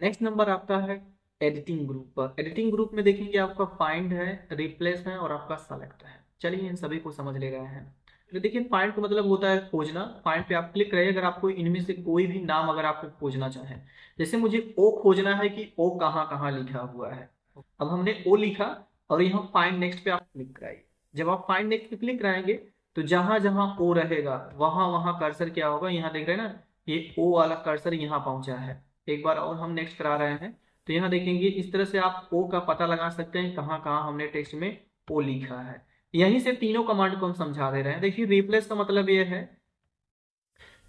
नेक्स्ट नंबर आपका है एडिटिंग ग्रुप पर। एडिटिंग ग्रुप में देखेंगे आपका फाइंड है, रिप्लेस है और आपका सेलेक्ट है। चलिए इन सभी को समझ ले रहे हैं। तो देखिए फाइंड का मतलब होता है खोजना। फाइंड पे आप क्लिक करिए अगर आपको इनमें से कोई भी नाम अगर आपको खोजना चाहें। जैसे मुझे ओ खोजना है कि ओ कहाँ कहाँ लिखा हुआ है। अब हमने ओ लिखा और यहाँ फाइंड नेक्स्ट पे आप क्लिक कराइए। जब आप फाइंड नेक्स्ट पे क्लिक कराएंगे तो जहां जहां ओ रहेगा वहां वहां कर्सर क्या होगा, यहाँ देख रहे हैं ना, ये ओ वाला कर्सर यहाँ पहुंचा है। एक बार और हम नेक्स्ट करा रहे हैं तो यहाँ देखेंगे इस तरह से आप ओ का पता लगा सकते हैं कहाँ कहाँ हमने टेक्स्ट में ओ लिखा है। यहीं से तीनों कमांड को हम समझा दे रहे हैं। देखिए रिप्लेस का मतलब ये है,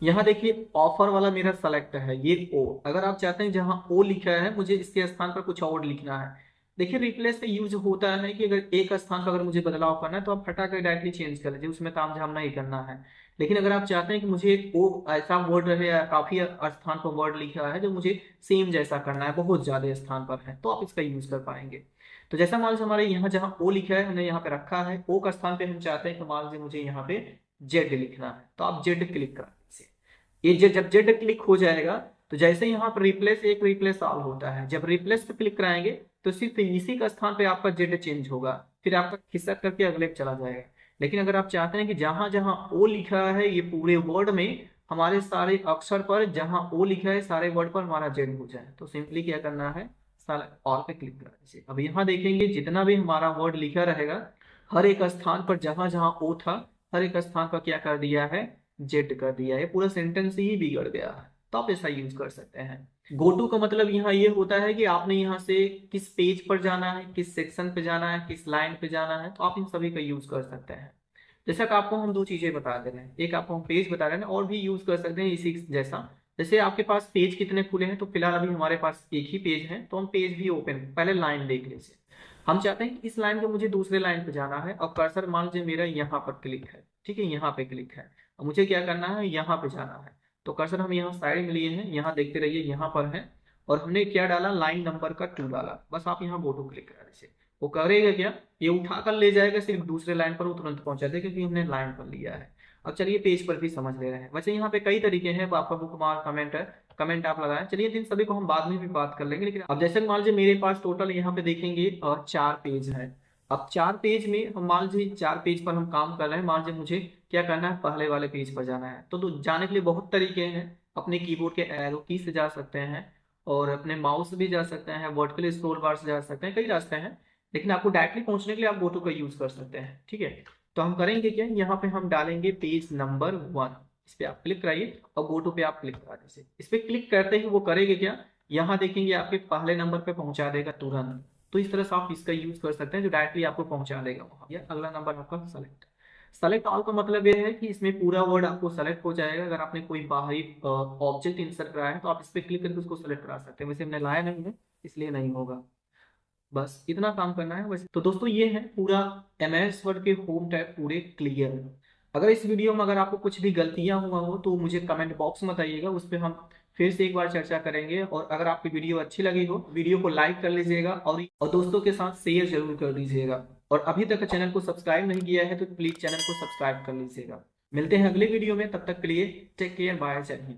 यहाँ देखिए ऑफर वाला मेरा सेलेक्ट है ये ओ। अगर आप चाहते हैं जहां ओ लिखा है मुझे इसके स्थान पर कुछ और लिखना है। देखिए रिप्लेस का यूज होता है कि अगर एक स्थान पर अगर मुझे बदलाव करना है तो आप हटा कर डायरेक्टली चेंज कर लीजिए, उसमें काम झाम नहीं करना है। लेकिन अगर आप चाहते हैं कि मुझे वो ऐसा वर्ड रहे या काफी स्थान पर वर्ड लिखा है जो मुझे सेम जैसा करना है, बहुत ज्यादा स्थान पर है, तो आप इसका यूज कर पाएंगे। तो जैसा मान लीजिए हमारे यहाँ जहाँ ओ लिखा है हमने यहाँ पे रखा है, ओ का स्थान पे हम चाहते हैं कि मान लीजिए मुझे यहाँ पे जेड लिखना है, तो आप जेड क्लिक करा दीजिए। ये जब जेड क्लिक हो जाएगा तो जैसे यहाँ पर रिप्लेस एक रिप्लेस ऑल होता है, जब रिप्लेस पे क्लिक कराएंगे तो सिर्फ इसी का स्थान पे आपका जेड चेंज होगा, फिर आपका खिसक करके अगले पे चला जाएगा। लेकिन अगर आप चाहते हैं कि जहां जहां ओ लिखा है ये पूरे वर्ड में हमारे सारे अक्षर पर जहां ओ लिखा है सारे वर्ड पर हमारा जेड हो जाए, तो सिंपली क्या करना है, सारा ऑल पे क्लिक करा दीजिए। अब यहाँ देखेंगे जितना भी हमारा वर्ड लिखा रहेगा हर एक स्थान पर जहां जहां ओ था हर एक स्थान पर क्या कर दिया है, जेड कर दिया है। पूरा सेंटेंस ही बिगड़ गया है। तो आप ऐसा यूज कर सकते हैं। गो टू का मतलब यहाँ ये होता है कि आपने यहाँ से किस पेज पर जाना है, किस सेक्शन पे जाना है, किस लाइन पे जाना है, तो आप इन सभी का यूज कर सकते हैं। जैसा कि आपको हम दो चीजें बता दे रहे हैं, एक आपको हम पेज बता रहे हैं और भी यूज कर सकते हैं इसी जैसा। जैसे आपके पास पेज कितने खुले हैं, तो फिलहाल अभी हमारे पास एक ही पेज है तो हम पेज भी ओपन, पहले लाइन देख लीजिए। हम चाहते हैं कि इस लाइन पे मुझे दूसरे लाइन पे जाना है और कर्सर मान लीजिए मेरा यहाँ पर क्लिक है, ठीक है, यहाँ पे क्लिक है और मुझे क्या करना है, यहाँ पे जाना है। तो कर्सर हम यहाँ साइड में लिए हैं, यहाँ देखते रहिए यहाँ पर है और हमने क्या डाला, लाइन नंबर का 2 डाला। बस आप यहाँ गो टू क्लिक करा दीजिए। वो करेगा क्या, ये उठा कर ले जाएगा सिर्फ दूसरे लाइन पर, वो तुरंत पहुंचा देगा क्योंकि हमने लाइन पर लिया है। अब चलिए पेज पर भी समझ ले रहे हैं। वैसे यहाँ पे कई तरीके हैं, आपका बुक मार्क, कमेंट है, कमेंट आप लगाएं। चलिए इन सभी को हम बाद में भी बात कर लेंगे। लेकिन अब जैसे मान लीजिए मेरे पास टोटल यहाँ पे देखेंगे और 4 पेज है। अब 4 पेज में हम मान लीजिए 4 पेज पर हम काम कर रहे हैं, मान लीजिए मुझे क्या करना है, पहले वाले पेज पर जाना है। तो जाने के लिए बहुत तरीके हैं, अपने कीबोर्ड के एरो की से जा सकते हैं और अपने माउस भी जा सकते हैं, वर्टिकल स्क्रॉल बार से जा सकते हैं, कई रास्ते हैं। लेकिन आपको डायरेक्टली पहुंचने के लिए आप गो टू का यूज कर सकते हैं। ठीक है, तो हम करेंगे क्या, यहाँ पे हम डालेंगे पेज नंबर 1। इस पे आप क्लिक कराइए और गो टू पे आप क्लिक करा दीजिए। इस पे क्लिक करते ही वो करेंगे क्या, यहाँ देखेंगे आपके पहले नंबर पे पहुंचा देगा तुरंत। तो इस तरह से आप इसका यूज कर सकते हैं, जो डायरेक्टली आपको पहुंचा देगा वहां। या अगला नंबर आपका सेलेक्ट। सेलेक्ट ऑल का मतलब ये है कि इसमें पूरा वर्ड आपको सेलेक्ट हो जाएगा। अगर आपने कोई बाहरी ऑब्जेक्ट इंसर्ट कराया है तो आप इस पे क्लिक करके उसको सेलेक्ट करा सकते हैं। वैसे हमने लाया नहीं है इसलिए नहीं होगा। बस इतना काम करना है वैसे। तो दोस्तों ये है पूरा एमएस वर्ड के होम टैब पूरे क्लियर। अगर इस वीडियो में अगर आपको कुछ भी गलतियां हुआ हो तो मुझे कमेंट बॉक्स में बताइएगा, उस पर हम फिर से एक बार चर्चा करेंगे। और अगर आपकी वीडियो अच्छी लगी हो, वीडियो को लाइक कर लीजिएगा और दोस्तों के साथ शेयर जरूर कर दीजिएगा। और अभी तक चैनल को सब्सक्राइब नहीं किया है तो प्लीज चैनल को सब्सक्राइब कर लीजिएगा। मिलते हैं अगले वीडियो में, तब तक के लिए टेक केयर, बाय, जय हिंद।